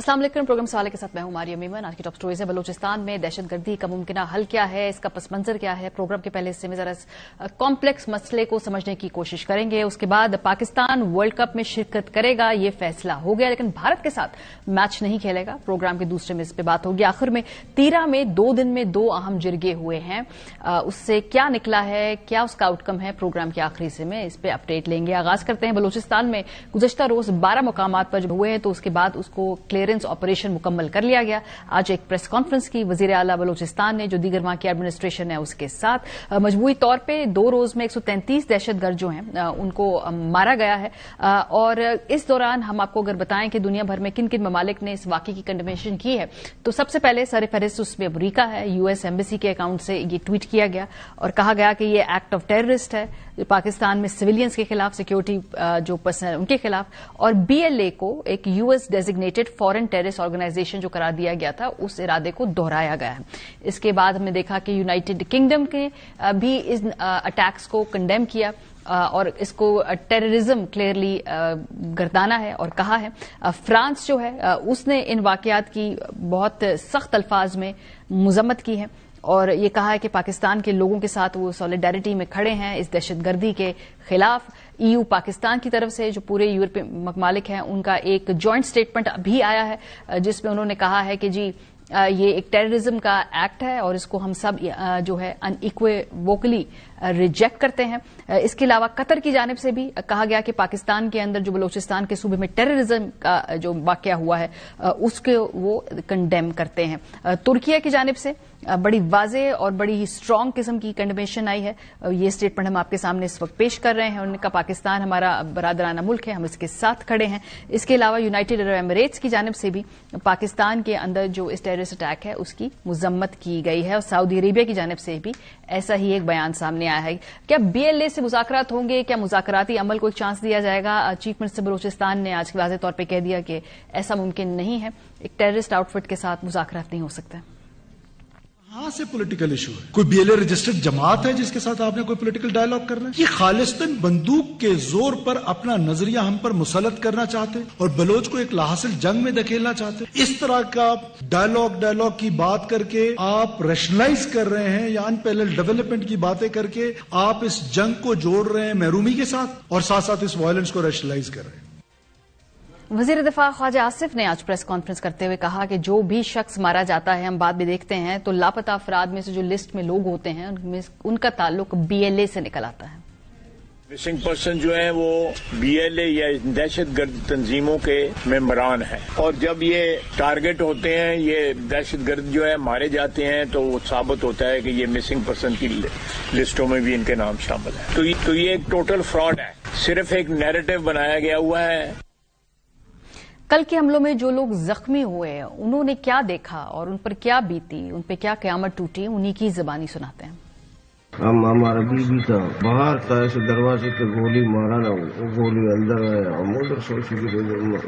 अस्सलाम वालेकुम। प्रोग्राम सवाले के साथ मैं हूं मारिया मेमन। आज की टॉप स्टोरीज है बलूचिस्तान में दहशतगर्दी का मुमकिना हल क्या है, इसका पस मंजर क्या है। प्रोग्राम के पहले हिस्से में जरा कॉम्प्लेक्स मसले को समझने की कोशिश करेंगे। उसके बाद पाकिस्तान वर्ल्ड कप में शिरकत करेगा, ये फैसला हो गया, लेकिन भारत के साथ मैच नहीं खेलेगा। प्रोग्राम के दूसरे में इस पर बात होगी। आखिर में तीरा में 2 दिन में 2 अहम जिरगे हुए हैं, उससे क्या निकला है, क्या उसका आउटकम है, प्रोग्राम के आखिरी हिस्से में इस पर अपडेट लेंगे। आगाज करते हैं बलूचिस्तान में गुज़श्ता रोज 12 मुकामात पर जब हुए हैं तो उसके बाद उसको क्लियरेंस ऑपरेशन मुकम्मल कर लिया गया। आज एक प्रेस कॉन्फ्रेंस की वजीर आला बलूचिस्तान ने, जो दीगर वहां की एडमिनिस्ट्रेशन है उसके साथ। मजमूई तौर पर 2 रोज में 133 दहशतगर्द जो हैं उनको मारा गया है। और इस दौरान हम आपको अगर बताएं कि दुनिया भर में किन किन ममालिक ने इस वाकये की कंडेमेशन की है, तो सबसे पहले सर फहरिस्त उसमें अमरीका है। यूएस एम्बेसी के अकाउंट से ये ट्वीट किया गया और कहा गया कि ये एक्ट ऑफ टेररिस्ट है, पाकिस्तान में सिविलियंस के खिलाफ, सिक्योरिटी जो पर्सन उनके खिलाफ। और बीएलए को एक US designated foreign terrorist organization जो करार दिया गया था, उस इरादे को दोहराया गया है। इसके बाद हमने देखा कि यूनाइटेड किंगडम के भी इस अटैक्स को कंडेम किया और इसको टेररिज्म क्लियरली गर्दाना है और कहा है। फ्रांस जो है उसने इन वाकयात की बहुत सख्त अल्फाज में मजम्मत की है और ये कहा है कि पाकिस्तान के लोगों के साथ वो सॉलिडारिटी में खड़े हैं इस दहशतगर्दी के खिलाफ। ईयू पाकिस्तान की तरफ से जो पूरे यूरोपीय ममालिक हैं उनका एक जॉइंट स्टेटमेंट अभी आया है जिसमें उन्होंने कहा है कि जी ये एक टेररिज्म का एक्ट है और इसको हम सब जो है अनइक्वेवोकली रिजेक्ट करते हैं। इसके अलावा कतर की जानिब से भी कहा गया कि पाकिस्तान के अंदर जो बलूचिस्तान के सूबे में टेररिज्म का जो वाकया हुआ है उसके वो कंडेम करते हैं। तुर्किया की जानिब से बड़ी वाज़ेह और बड़ी ही स्ट्रांग किस्म की कंडेमेशन आई है। ये स्टेटमेंट हम आपके सामने इस वक्त पेश कर रहे हैं। उन्होंने कहा पाकिस्तान हमारा बरादराना मुल्क है, हम इसके साथ खड़े हैं। इसके अलावा यूनाइटेड अरब एमिरेट्स की जानिब से भी पाकिस्तान के अंदर जो इस टेररिस्ट अटैक है उसकी मजम्मत की गई है और सऊदी अरेबिया की जानिब से भी ऐसा ही एक बयान सामने आया है। क्या बीएलए से मुज़ाकरात होंगे, क्या मुज़ाकराती अमल को एक चांस दिया जाएगा? चीफ मिनिस्टर बलूचिस्तान ने आज वाज़ेह तौर पर कह दिया कि ऐसा मुमकिन नहीं है, एक टेररिस्ट आउटफिट के साथ मुज़ाकरात नहीं हो सकते। कहां से पॉलिटिकल इशू है? कोई बीएलए रजिस्टर्ड जमात है जिसके साथ आपने कोई पॉलिटिकल डायलॉग करना है? ये खालिस्तन बंदूक के जोर पर अपना नजरिया हम पर मुसलत करना चाहते और बलोच को एक लाहासिल जंग में धकेलना चाहते। इस तरह का डायलॉग की बात करके आप रैशनलाइज कर रहे हैं या अनपैरेलल्ड डेवलपमेंट की बातें करके आप इस जंग को जोड़ रहे हैं महरूमी के साथ और साथ साथ इस वायलेंस को रैशनलाइज कर रहे हैं। वजीर दिफा ख्वाजा आसिफ ने आज प्रेस कॉन्फ्रेंस करते हुए कहा कि जो भी शख्स मारा जाता है, हम बाद में देखते हैं तो लापता अफराद में से जो लिस्ट में लोग होते हैं उनका ताल्लुक बीएलए से निकल आता है। मिसिंग पर्सन जो है वो बीएलए या दहशतगर्द तंजीमों के मेंबरान हैं और जब ये टारगेट होते हैं, ये दहशतगर्द जो है मारे जाते हैं तो वो साबित होता है कि ये मिसिंग पर्सन की लिस्टों में भी इनके नाम शामिल है। तो ये एक टोटल फ्रॉड है, सिर्फ एक नैरेटिव बनाया गया हुआ है। कल के हमलों में जो लोग जख्मी हुए उन्होंने क्या देखा और उन पर क्या बीती, उन पर क्या क़यामत टूटी, उन्हीं की ज़बानी सुनाते हैं। हमारा बीबी था, बाहर था, ऐसे दरवाजे पे गोली मारा ना, वो गोली अंदर आया, हम उधर सोची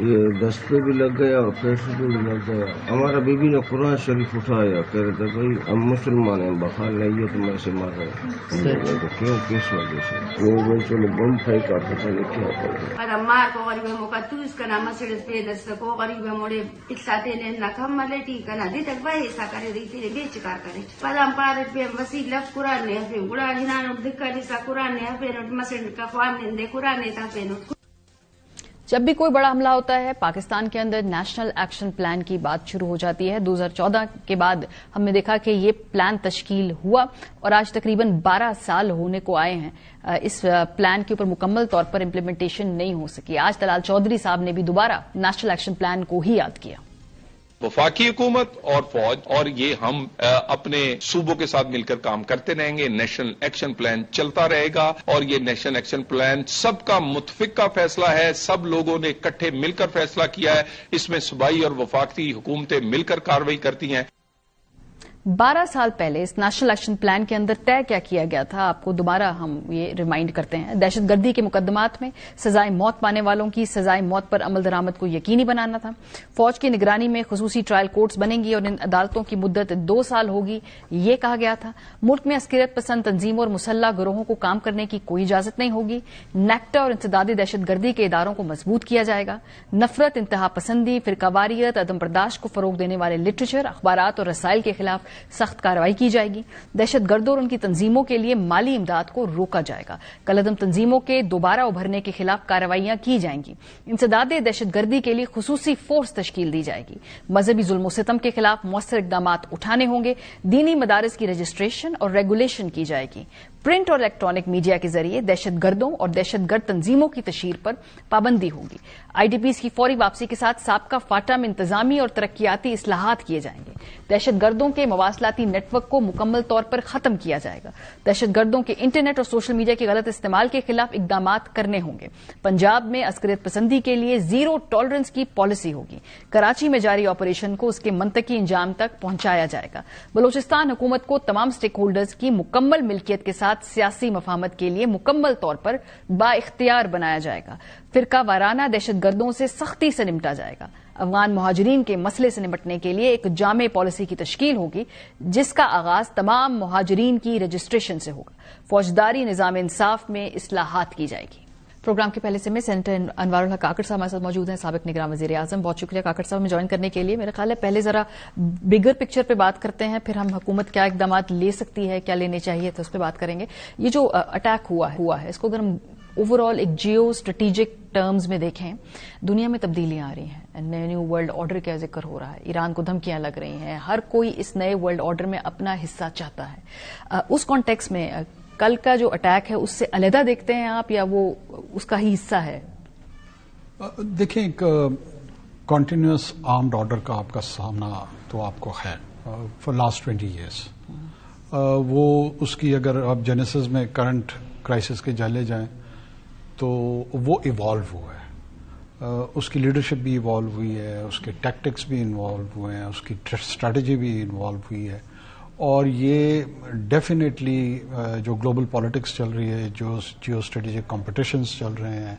ये दस्ते भी लग गया और पैसे भी लग गया। हमारा बीबी ने कुरान शरीफ उठाया, कह रहे थे भाई हम मुसलमान हैं, बखार नहीं है तो मैं से मार रहे हैं। तो क्यों, किस वजह से? वो बच्चों ने बम फेंका, पता नहीं क्या कर मार को गरीब मौका तू इसका नाम से पे दस्त को गरीब मोड़े इकसाते ने नखम मलेटी कना दी तक भाई ऐसा करे रीति ने बेचकार करे पदम पार पे वसी लफ कुरान ने गुड़ा हिना दिक्कत सा कुरान ने पे मसन का ख्वान ने कुरान ने ता पे। जब भी कोई बड़ा हमला होता है पाकिस्तान के अंदर नेशनल एक्शन प्लान की बात शुरू हो जाती है। 2014 के बाद हमने देखा कि ये प्लान तश्कील हुआ और आज तकरीबन 12 साल होने को आए हैं। इस प्लान के ऊपर मुकम्मल तौर पर इम्प्लीमेंटेशन नहीं हो सकी। आज तलाल चौधरी साहब ने भी दोबारा नेशनल एक्शन प्लान को ही याद किया। वफाकी हुकूमत और फौज और ये हम अपने सूबों के साथ मिलकर काम करते रहेंगे। नेशनल एक्शन प्लान चलता रहेगा और ये नेशनल एक्शन प्लान सबका मुतफिक का फैसला है, सब लोगों ने इकट्ठे मिलकर फैसला किया है। इसमें सूबाई और वफाकी हुकूमतें मिलकर कार्रवाई करती हैं। 12 साल पहले इस नेशनल एक्शन प्लान के अंदर तय क्या किया गया था, आपको दोबारा हम ये रिमाइंड करते हैं। दहशतगर्दी के मुकदमात में सजाए मौत पाने वालों की सजाए मौत पर अमल दरामद को यकीनी बनाना था। फौज की निगरानी में खुसूसी ट्रायल कोर्ट्स बनेंगी और इन अदालतों की मुद्दत 2 साल होगी, ये कहा गया था। मुल्क में अस्करियत पसंद तंजीमों और मुसल्ला गिरोहों को काम करने की कोई इजाजत नहीं होगी। नेक्टा और इंसदादी दहशतगर्दी के इदारों को मजबूत किया जाएगा। नफरत, इंतहा पसंदी, फिरकावारियत, अदम बर्दाश्त को फरोग देने वाले लिटरेचर, अखबारात और रसाइल के खिलाफ सख्त कार्रवाई की जाएगी। दहशतगर्दों और उनकी तंजीमों के लिए माली इमदाद को रोका जाएगा। कलअदम तंजीमों के दोबारा उभरने के खिलाफ कार्रवाइयां की जाएंगी। इंसदादे दहशतगर्दी के लिए खुसूसी फोर्स तश्कील दी जाएगी। मजहबी जुल्म सितम के खिलाफ मौसर इकदाम उठाने होंगे। दीनी मदारिस की रजिस्ट्रेशन और रेगुलेशन की जाएगी। प्रिंट और इलेक्ट्रॉनिक मीडिया के जरिए दहशतगर्दों और दहशतगर्द तंजीमों की तशहीर पर पाबंदी होगी। आईडीपीज की फौरी वापसी के साथ साबका फाटा में इंतजामी और तरक्याती इस्लाहात किए जाएंगे। दहशतगर्दों के मवासलाती नेटवर्क को मुकम्मल तौर पर खत्म किया जाएगा। दहशतगर्दों के इंटरनेट और सोशल मीडिया के गलत इस्तेमाल के खिलाफ इकदाम करने होंगे। पंजाब में अस्करियत पसंदी के लिए जीरो टॉलरेंस की पॉलिसी होगी। कराची में जारी ऑपरेशन को उसके मंतकी इंजाम तक पहुंचाया जाएगा। बलोचिस्तान हुकूमत को तमाम स्टेक होल्डर्स की मुकम्मल मिल्कियत के साथ सियासी मफाहमत के लिए मुकम्मल तौर पर बाइख्तियार बनाया जाएगा। फिरका वाराना दहशतगर्दों से सख्ती से निपटा जाएगा। अफगान मुहाजिरीन के मसले से निपटने के लिए एक जामे पॉलिसी की तश्कील होगी, जिसका आगाज तमाम मुहाजिरीन की रजिस्ट्रेशन से होगा। फौजदारी निजाम इंसाफ में इस्लाहात की जाएगी। प्रोग्राम के पहले से में सेनेटर अनवारुल हक काकड़ साहब हमारे साथ मौजूद हैं, साबिक निगरान वजीर आजम। बहुत शुक्रिया काकड़ साहब में ज्वाइन करने के लिए। मेरा ख्याल है पहले जरा बिगर पिक्चर पे बात करते हैं, फिर हम हुकूमत क्या इकदाम ले सकती है, क्या लेने चाहिए, तो उस पर बात करेंगे। ये जो अटैक हुआ है इसको अगर हम ओवरऑल एक जियो स्ट्रेटेजिक टर्म्स में देखें, दुनिया में तब्दीलियां आ रही हैं, न्यू वर्ल्ड ऑर्डर का जिक्र हो रहा है, ईरान को धमकियां लग रही हैं, हर कोई इस नए वर्ल्ड ऑर्डर में अपना हिस्सा चाहता है। उस कॉन्टेक्स्ट में कल का जो अटैक है उससे अलहदा देखते हैं आप, या वो उसका ही हिस्सा है? देखें, एक कॉन्टिन्यूस आर्म्ड ऑर्डर का आपका सामना तो आपको है फॉर लास्ट 20 ईयर्स। वो उसकी अगर आप जेनेसिस में करंट क्राइसिस के चले जाएं तो वो इवॉल्व हुआ है। उसकी लीडरशिप भी इवॉल्व हुई है, उसके टैक्टिक्स भी इन्वॉल्व हुए हैं, उसकी स्ट्रैटेजी भी इन्वॉल्व हुई है। और ये डेफिनेटली जो ग्लोबल पॉलिटिक्स चल रही है, जो जियो स्ट्रेटेजिक कॉम्पिटिशन्स चल रहे हैं,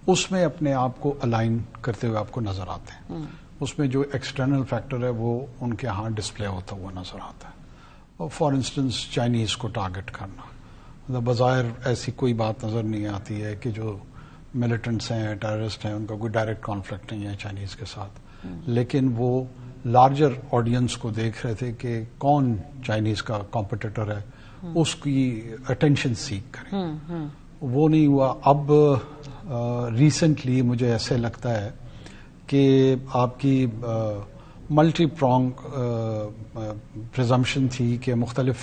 उसमें अपने आप को अलाइन करते हुए आपको नजर आते हैं। उसमें जो एक्सटर्नल फैक्टर है वो उनके यहाँ डिस्प्ले होता हुआ नजर आता है। और फॉर इंस्टेंस चाइनीज को टारगेट करना, मतलब बज़ाहिर ऐसी कोई बात नजर नहीं आती है कि जो मिलिटेंट्स हैं, टेररिस्ट हैं, उनका कोई डायरेक्ट कॉन्फ्लिक्ट नहीं है चाइनीज के साथ, लेकिन वो लार्जर ऑडियंस को देख रहे थे कि कौन चाइनीज का कॉम्पिटिटर है, उसकी अटेंशन सीख करें। वो नहीं हुआ। अब रिसेंटली मुझे ऐसे लगता है कि आपकी मल्टी प्रॉन्ग प्रिजम्पशन थी कि मुख्तलिफ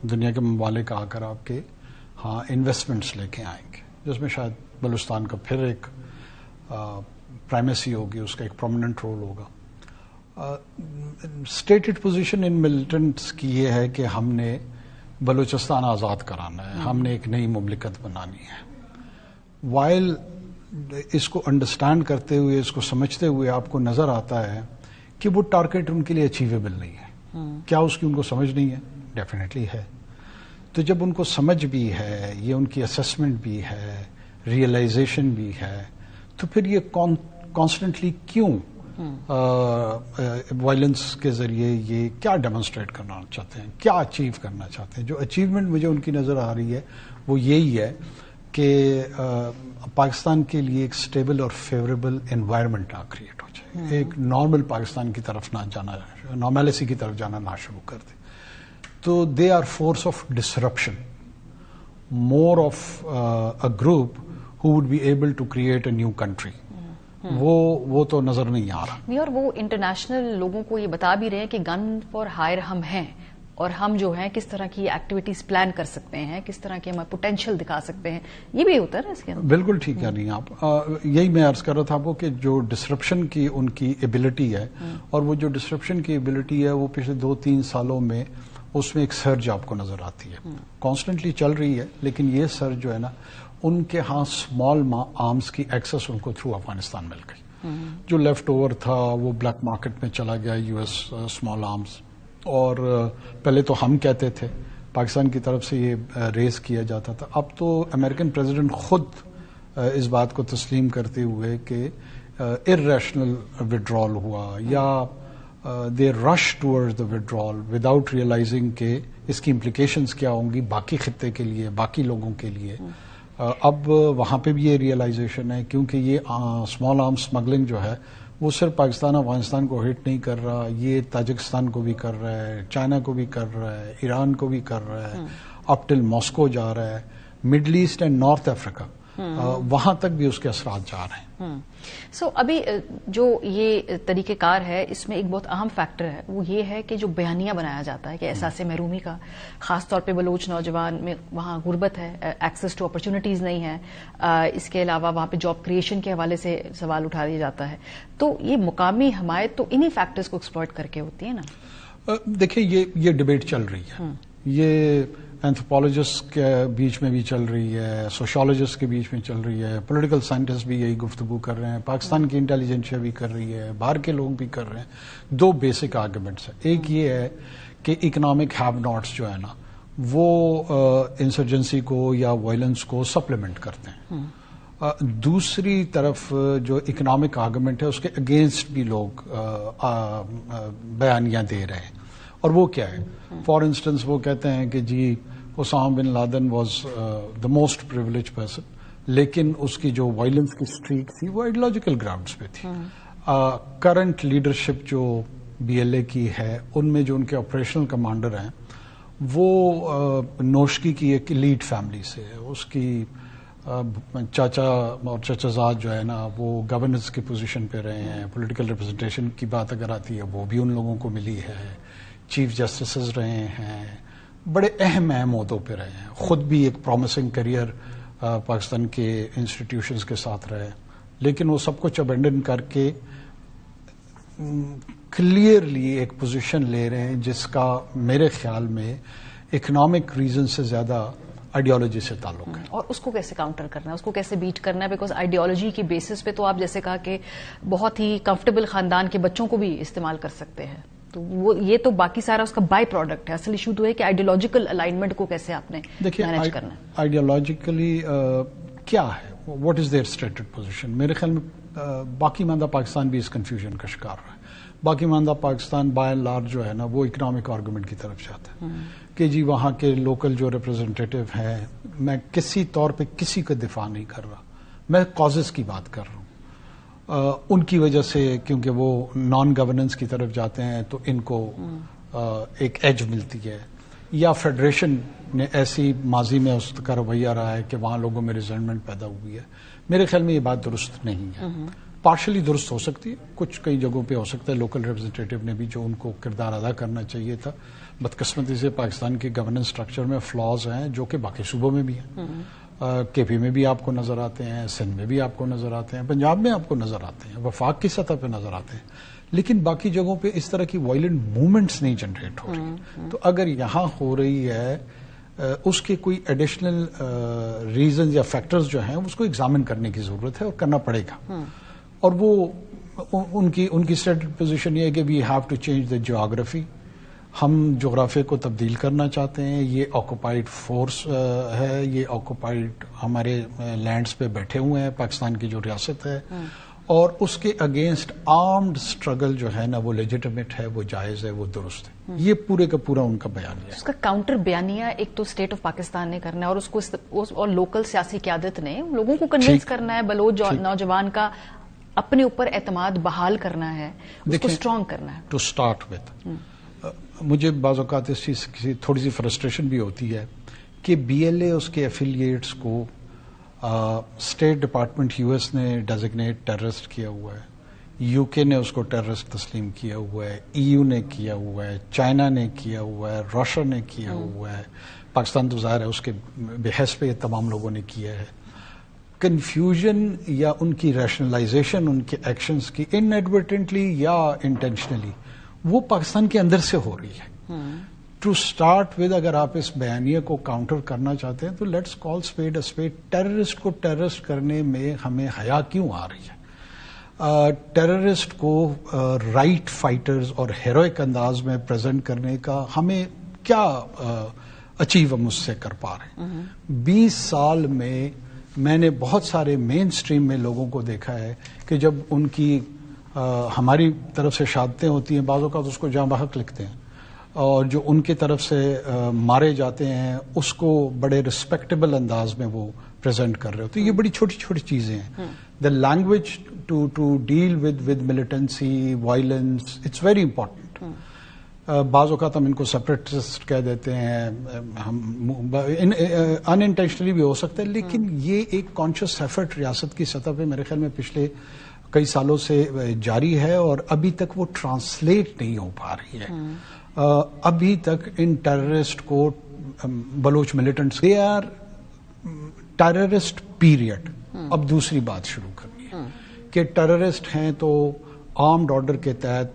दुनिया के ममालिक आकर आपके हाँ इन्वेस्टमेंट्स लेके आएंगे, जिसमें शायद बलूचिस्तान का फिर एक प्राइमेसी होगी, उसका एक प्रोमिनेंट रोल होगा। स्टेटेड पोजीशन इन मिलिटेंट्स की ये है कि हमने बलूचिस्तान आज़ाद कराना है, हमने एक नई मुमलिकत बनानी है। वाइल इसको अंडरस्टैंड करते हुए, इसको समझते हुए आपको नजर आता है कि वो टारगेट उनके लिए अचीवेबल नहीं है। क्या उसकी उनको समझ नहीं है? डेफिनेटली है। तो जब उनको समझ भी है, ये उनकी असेसमेंट भी है, रियलाइजेशन भी है, तो फिर ये कॉन्स्टेंटली क्यों वायलेंस के जरिए ये क्या डेमोन्स्ट्रेट करना चाहते हैं, क्या अचीव करना चाहते हैं? जो अचीवमेंट मुझे उनकी नजर आ रही है वो यही है कि पाकिस्तान के लिए एक स्टेबल और फेवरेबल एनवायरनमेंट ना क्रिएट हो जाए, एक नॉर्मल पाकिस्तान की तरफ ना जाना, नॉर्मेलिसी की तरफ जाना ना शुरू कर दे। तो they are force of disruption, more of a group who would be able to create a new country. वो तो नजर नहीं आ रहा। नहीं, और वो इंटरनेशनल लोगों को ये बता भी रहे हैं कि गन फॉर हायर हम हैं, और हम जो हैं किस तरह की एक्टिविटीज प्लान कर सकते हैं, किस तरह के हम पोटेंशियल दिखा सकते हैं, ये भी होता है इसके अंदर। बिल्कुल ठीक कह रही हैं आप। यही मैं अर्ज कर रहा था आपको कि जो डिसरप्शन की उनकी एबिलिटी है, और वो जो डिसरप्शन की एबिलिटी है वो पिछले 2-3 सालों में उसमें एक सर्ज आपको नजर आती है, कॉन्स्टेंटली चल रही है। लेकिन ये सर्ज जो है ना, उनके यहाँ स्मॉल आर्म्स की एक्सेस उनको थ्रू अफगानिस्तान मिल गई। जो लेफ्ट ओवर था वो ब्लैक मार्केट में चला गया, यूएस स्मॉल आर्म्स, اور پہلے تو ہم کہتے تھے، پاکستان کی طرف سے یہ ریز کیا جاتا تھا، اب تو امریکن پریزیڈنٹ خود اس بات کو تسلیم کرتے ہوئے کہ irrational withdrawal ہوا یا they rush towards the withdrawal without realizing کہ اس کی implications کیا ہوں گی باقی خطے کے لیے، باقی لوگوں کے لیے. اب وہاں پہ بھی یہ ریئلائزیشن ہے، کیونکہ یہ اسمال آرم اسمگلنگ جو ہے وہ صرف پاکستان افغانستان کو ہٹ نہیں کر رہا، یہ تاجکستان کو بھی کر رہا ہے، چائنا کو بھی کر رہا ہے، ایران کو بھی کر رہا ہے، اپ ٹل ماسکو جا رہا ہے، مڈل ایسٹ اینڈ نارتھ افریقہ، وہاں تک بھی اس کے اثرات جا رہے ہیں. سو ابھی جو یہ طریقہ کار ہے اس میں ایک بہت اہم فیکٹر ہے، وہ یہ ہے کہ جو بیانیہ بنایا جاتا ہے کہ احساس محرومی کا، خاص طور پہ بلوچ نوجوان میں وہاں غربت ہے، ایکسیس ٹو اپرچونٹیز نہیں ہے، اس کے علاوہ وہاں پہ جاب کریشن کے حوالے سے سوال اٹھا دیا جاتا ہے. تو یہ مقامی حمایت تو انہی فیکٹرز کو ایکسپلوئٹ کر کے ہوتی ہے نا. دیکھیں یہ ڈبیٹ چل رہی ہے، یہ اینتھروپولوجسٹ کے بیچ میں بھی چل رہی ہے، سوشولوجسٹ کے بیچ میں چل رہی ہے، پولیٹیکل سائنٹسٹ بھی یہی گفتگو کر رہے ہیں، پاکستان کی انٹیلیجنسیا بھی کر رہی ہے، باہر کے لوگ بھی کر رہے ہیں. دو بیسک آرگومنٹس ہیں، ایک یہ ہے کہ اکنامک ہیو ناٹس جو ہے نا وہ انسرجنسی کو یا وائلنس کو سپلیمنٹ کرتے ہیں. دوسری طرف جو اکنامک آرگومنٹ ہے اس کے اگینسٹ بھی لوگ بیانیاں دے رہے ہیں. اور وہ کیا ہے؟ فار انسٹنس وہ کہتے ہیں کہ جی Osama bin Laden was the most privilege person, لیکن اس کی جو وائلنس کی اسٹریک تھی وہ آئیڈیالوجیکل گراؤنڈز پہ تھی. کرنٹ لیڈرشپ جو بی ایل اے کی ہے ان میں جو ان کے آپریشنل کمانڈر ہیں وہ نوشکی کی ایک لیڈ فیملی سے، اس کی چاچا اور چچا زاد جو ہے نا وہ گورننس کی پوزیشن پہ رہے ہیں، پولیٹیکل ریپرزنٹیشن کی بات اگر آتی ہے وہ بھی ان لوگوں کو ملی ہے، چیف جسٹسز رہے ہیں، بڑے اہم عہدوں پہ رہے ہیں، خود بھی ایک پرومسنگ کیریئر پاکستان کے انسٹیٹیوشنز کے ساتھ رہے، لیکن وہ سب کچھ ابینڈن کر کے کلیئرلی ایک پوزیشن لے رہے ہیں جس کا میرے خیال میں اکنامک ریزن سے زیادہ آئیڈیالوجی سے تعلق ہے. اور اس کو کیسے کاؤنٹر کرنا ہے، اس کو کیسے بیٹ کرنا ہے؟ بیکاز آئیڈیالوجی کی بیسس پہ تو آپ جیسے کہا کہ بہت ہی کمفرٹیبل خاندان کے بچوں کو بھی استعمال کر سکتے ہیں، تو وہ یہ تو باقی سارا اس کا بائی پروڈکٹ ہے. اصل ایشو تو ہے کہ آئیڈیالوجیکل الائنمنٹ کو کیسے آپ نے مینیج کرنا ہے. آئیڈیالوجیکلی کیا ہے، what is there stated position? میرے خیال میں باقی ماندہ پاکستان بھی اس کنفیوژن کا شکار رہا ہے. باقی ماندہ پاکستان بائی اینڈ لارج جو ہے نا وہ اکنامک آرگومنٹ کی طرف جاتا ہے کہ جی وہاں کے لوکل جو ریپرزینٹیٹو ہیں، میں کسی طور پہ کسی کا دفاع نہیں کر رہا، میں کازز کی بات کر رہا ہوں. ان کی وجہ سے کیونکہ وہ نان گورننس کی طرف جاتے ہیں تو ان کو ایک ایج ملتی ہے، یا فیڈریشن نے ایسی ماضی میں اس کا رویہ رہا ہے کہ وہاں لوگوں میں ریزنٹمنٹ پیدا ہوئی ہے. میرے خیال میں یہ بات درست نہیں ہے. پارشلی درست ہو سکتی ہے، کچھ کئی جگہوں پہ ہو سکتا ہے لوکل ریپرزینٹیٹو نے بھی جو ان کو کردار ادا کرنا چاہیے تھا. بدقسمتی سے پاکستان کے گورننس اسٹرکچر میں فلاز ہیں جو کہ باقی صوبوں میں بھی ہیں. کے پی میں بھی آپ کو نظر آتے ہیں، سندھ میں بھی آپ کو نظر آتے ہیں، پنجاب میں آپ کو نظر آتے ہیں، وفاق کی سطح پہ نظر آتے ہیں، لیکن باقی جگہوں پہ اس طرح کی وائلنٹ موومنٹس نہیں جنریٹ ہو رہی. تو اگر یہاں ہو رہی ہے اس کے کوئی ایڈیشنل ریزنز یا فیکٹرز جو ہیں اس کو ایگزامن کرنے کی ضرورت ہے اور کرنا پڑے گا. اور وہ ان کی اسٹیٹڈ پوزیشن یہ ہے کہ we have to change the geography. ہم جغرافیہ کو تبدیل کرنا چاہتے ہیں. یہ آکوپائڈ فورس ہے، یہ آکوپائڈ ہمارے لینڈز پہ بیٹھے ہوئے ہیں پاکستان کی جو ریاست ہے، اور اس کے اگینسٹ آرمڈ اسٹرگل جو ہے نا وہ لیجیٹمیٹ ہے، وہ جائز ہے، وہ درست ہے. یہ پورے کا پورا ان کا بیانیہ ہے. اس کا کاؤنٹر بیانیہ ایک تو اسٹیٹ آف پاکستان نے کرنا ہے اور اس کو اور لوکل سیاسی قیادت نے لوگوں کو کنونس کرنا ہے، بلوچ نوجوان کا اپنے اوپر اعتماد بحال کرنا ہے، اس کو اسٹرانگ کرنا ہے. ٹو اسٹارٹ وتھ مجھے بعض اوقات اس چیز کی تھوڑی سی فرسٹریشن بھی ہوتی ہے کہ بی ایل اے اس کے ایفیلیٹس کو اسٹیٹ ڈپارٹمنٹ یو ایس نے ڈیزگنیٹ ٹیررسٹ کیا ہوا ہے، یو کے نے اس کو ٹیررسٹ تسلیم کیا ہوا ہے، ای یو نے کیا ہوا ہے، چائنا نے کیا ہوا ہے، رشیا نے کیا ہوا ہے، پاکستان تو ظاہر ہے اس کے بحث پہ تمام لوگوں نے کیا ہے. کنفیوژن یا ان کی ریشنلائزیشن ان کے ایکشنز کی ان ایڈورٹنٹلی یا انٹینشنلی وہ پاکستان کے اندر سے ہو رہی ہے. ٹو اسٹارٹ ود اگر آپ اس بیانیے کو کاؤنٹر کرنا چاہتے ہیں تو let's call speed a speed. Terrorist کو ٹیررسٹ کرنے میں ہمیں حیا کیوں آ رہی ہے؟ टेररिस्ट को राइट फाइटर्स और हेरोइक अंदाज में प्रेजेंट करने का हमें क्या अचीव हम उससे कर पा रहे हैं। 20 साल में मैंने बहुत सारे मेन स्ट्रीम में लोगों को देखा है कि जब उनकी हमारी तरफ से शहादतें होती हैं, बाज़ों का तो उसको जाँ बहक लिखते हैं, और जो उनकी तरफ से मारे जाते हैं उसको बड़े रिस्पेक्टेबल अंदाज में वो प्रेजेंट कर रहे होते हैं। ये बड़ी छोटी छोटी चीजें हैं। The language to deal with militancy, violence, it's very important. बाज़ औक़ात हम इनको सेपरेटिस्ट कह देते हैं, हम अनइंटेंशनली भी हो सकता है, लेकिन ये एक कॉन्शियस एफर्ट रियासत की सतह पे मेरे ख्याल में पिछले कई सालों से जारी है और अभी तक वो ट्रांसलेट नहीं हो पा रही है। अभी तक इन टेररिस्ट को Baloch militants, they are terrorist period. अब दूसरी बात शुरू करनी है कि टेररिस्ट हैं तो आर्म्ड ऑर्डर के तहत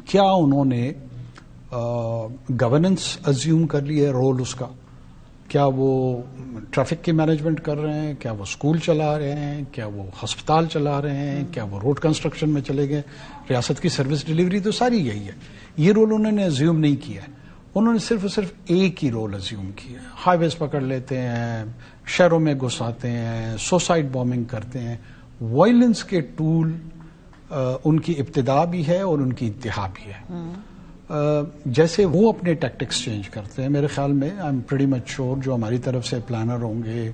क्या उन्होंने गवर्नेंस अज्यूम कर ली है, रोल उसका? क्या वो ट्रैफिक की मैनेजमेंट कर रहे हैं? क्या वो स्कूल चला रहे हैं? क्या वो अस्पताल चला रहे हैं? क्या वो रोड कंस्ट्रक्शन में चले गए? रियासत की सर्विस डिलीवरी तो सारी यही है। ये रोल उन्होंने अज्यूम नहीं किया है, उन्होंने सिर्फ और सिर्फ एक ही रोल अज्यूम किया है। हाईवेज पकड़ लेते हैं, शहरों में घुसाते हैं, सुसाइड बॉम्बिंग करते हैं। वायलेंस के टूल उनकी इब्तिदा भी है और उनकी इंतहा भी है। जैसे वो अपने टैक्टिक्स चेंज करते हैं, मेरे ख्याल में I am pretty much sure जो हमारी तरफ से प्लानर होंगे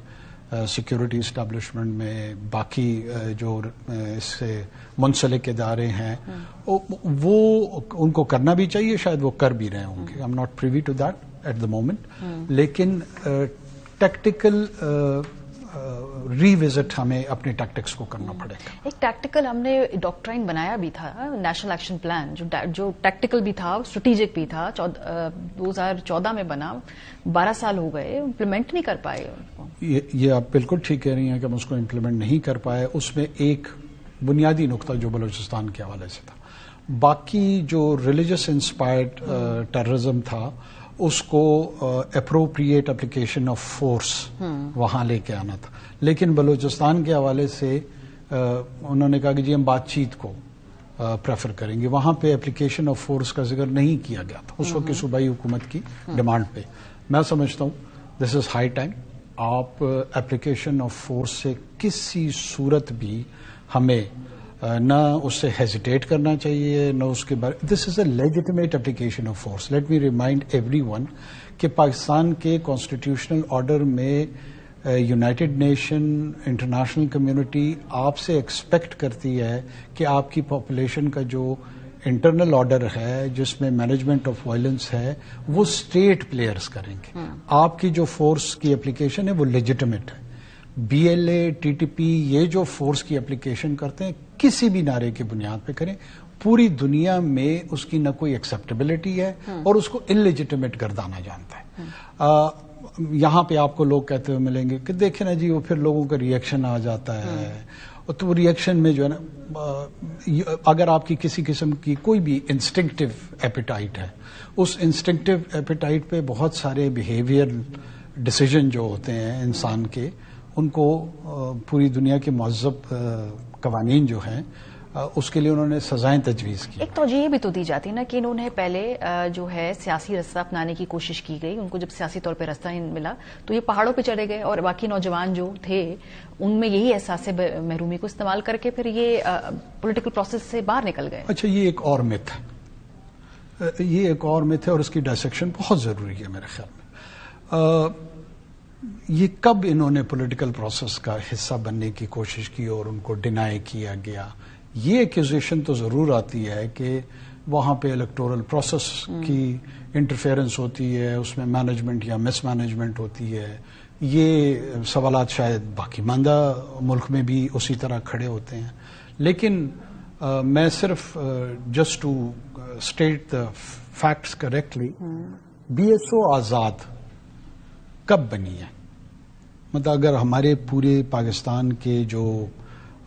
सिक्योरिटी इस्टेब्लिशमेंट में, बाकी जो इससे मुंसलिक इदारे हैं, वो उनको करना भी चाहिए, शायद वो कर भी रहे होंगे। I am not privy to that at the moment, लेकिन टैक्टिकल रीविजिट हमें अपने टैक्टिक्स को करना पड़ेगा। एक टैक्टिकल हमने डॉक्ट्राइन बनाया भी था, नेशनल एक्शन प्लान, जो टैक्टिकल भी था, स्ट्रेटेजिक भी था, 2014 में बना, 12 साल हो गए, इम्प्लीमेंट नहीं कर पाए। ये आप बिल्कुल ठीक कह रही हैं कि हम उसको इम्प्लीमेंट नहीं कर पाए। उसमें एक बुनियादी नुकता जो बलूचिस्तान के हवाले से था, बाकी जो रिलीजियस इंस्पायर्ड टेररिज्म था उसको अप्रोप्रिएट एप्लीकेशन ऑफ फोर्स वहां लेके आना था, लेकिन बलूचिस्तान के हवाले से उन्होंने कहा कि जी हम बातचीत को प्रेफर करेंगे। वहां पे एप्लीकेशन ऑफ फोर्स का जिक्र नहीं किया गया था उस वक्त की सूबाई हुकूमत की डिमांड पे। मैं समझता हूं दिस इज हाई टाइम, आप एप्लीकेशन ऑफ फोर्स से किसी सूरत भी हमें न उससे हेजिटेट करना चाहिए, न उसके बारे। This is a legitimate application of force. Let me remind everyone कि पाकिस्तान के कॉन्स्टिट्यूशनल ऑर्डर में यूनाइटेड नेशन, इंटरनेशनल कम्युनिटी आपसे एक्सपेक्ट करती है कि आपकी पॉपुलेशन का जो इंटरनल ऑर्डर है जिसमें मैनेजमेंट ऑफ वायलेंस है वो स्टेट प्लेयर्स करेंगे। आपकी जो फोर्स की एप्लीकेशन है वो लेजिटिमेट है। बीएलए, टीटीपी ये जो फोर्स की एप्लीकेशन करते हैं किसी भी नारे की बुनियाद पे करें, पूरी दुनिया में उसकी न कोई एक्सेप्टेबिलिटी है और उसको इलेजिटिमेट गर्दाना जानता है। यहां पे आपको लोग कहते हुए मिलेंगे कि देखें ना जी वो फिर लोगों का रिएक्शन आ जाता है, तो वो रिएक्शन में जो है ना, अगर आपकी किसी किस्म की कोई भी इंस्टिंक्टिव एपिटाइट है, उस इंस्टिंक्टिव एपिटाइट पे बहुत सारे बिहेवियर डिसीजन जो होते हैं इंसान के, उनको पूरी दुनिया के मुअज़्ज़ब कवानीन जो हैं उसके लिए उन्होंने सजाएं तजवीज़ की। एक तो ये भी तो दी जाती है ना कि इन्होंने पहले जो है सियासी रास्ता अपनाने की कोशिश की गई, उनको जब सियासी तौर पे रास्ता नहीं मिला तो ये पहाड़ों पे चले गए और बाकी नौजवान जो थे उनमें यही एहसास महरूमी को इस्तेमाल करके फिर ये पॉलिटिकल प्रोसेस से बाहर निकल गए। अच्छा, ये एक और मिथ है, ये एक और मिथ है और इसकी डायसेक्शन बहुत जरूरी है मेरे ख्याल में। ये कब इन्होंने पॉलिटिकल प्रोसेस का हिस्सा बनने की कोशिश की और उनको डिनाई किया गया, ये एक्यूजेशन तो जरूर आती है कि वहां पे इलेक्टोरल प्रोसेस की इंटरफेरेंस होती है, उसमें मैनेजमेंट या मिसमैनेजमेंट होती है। ये सवालात शायद बाकी मांदा मुल्क में भी उसी तरह खड़े होते हैं, लेकिन मैं सिर्फ just to state the facts correctly, BSO Azad कब बनी है? मतलब अगर हमारे पूरे पाकिस्तान के जो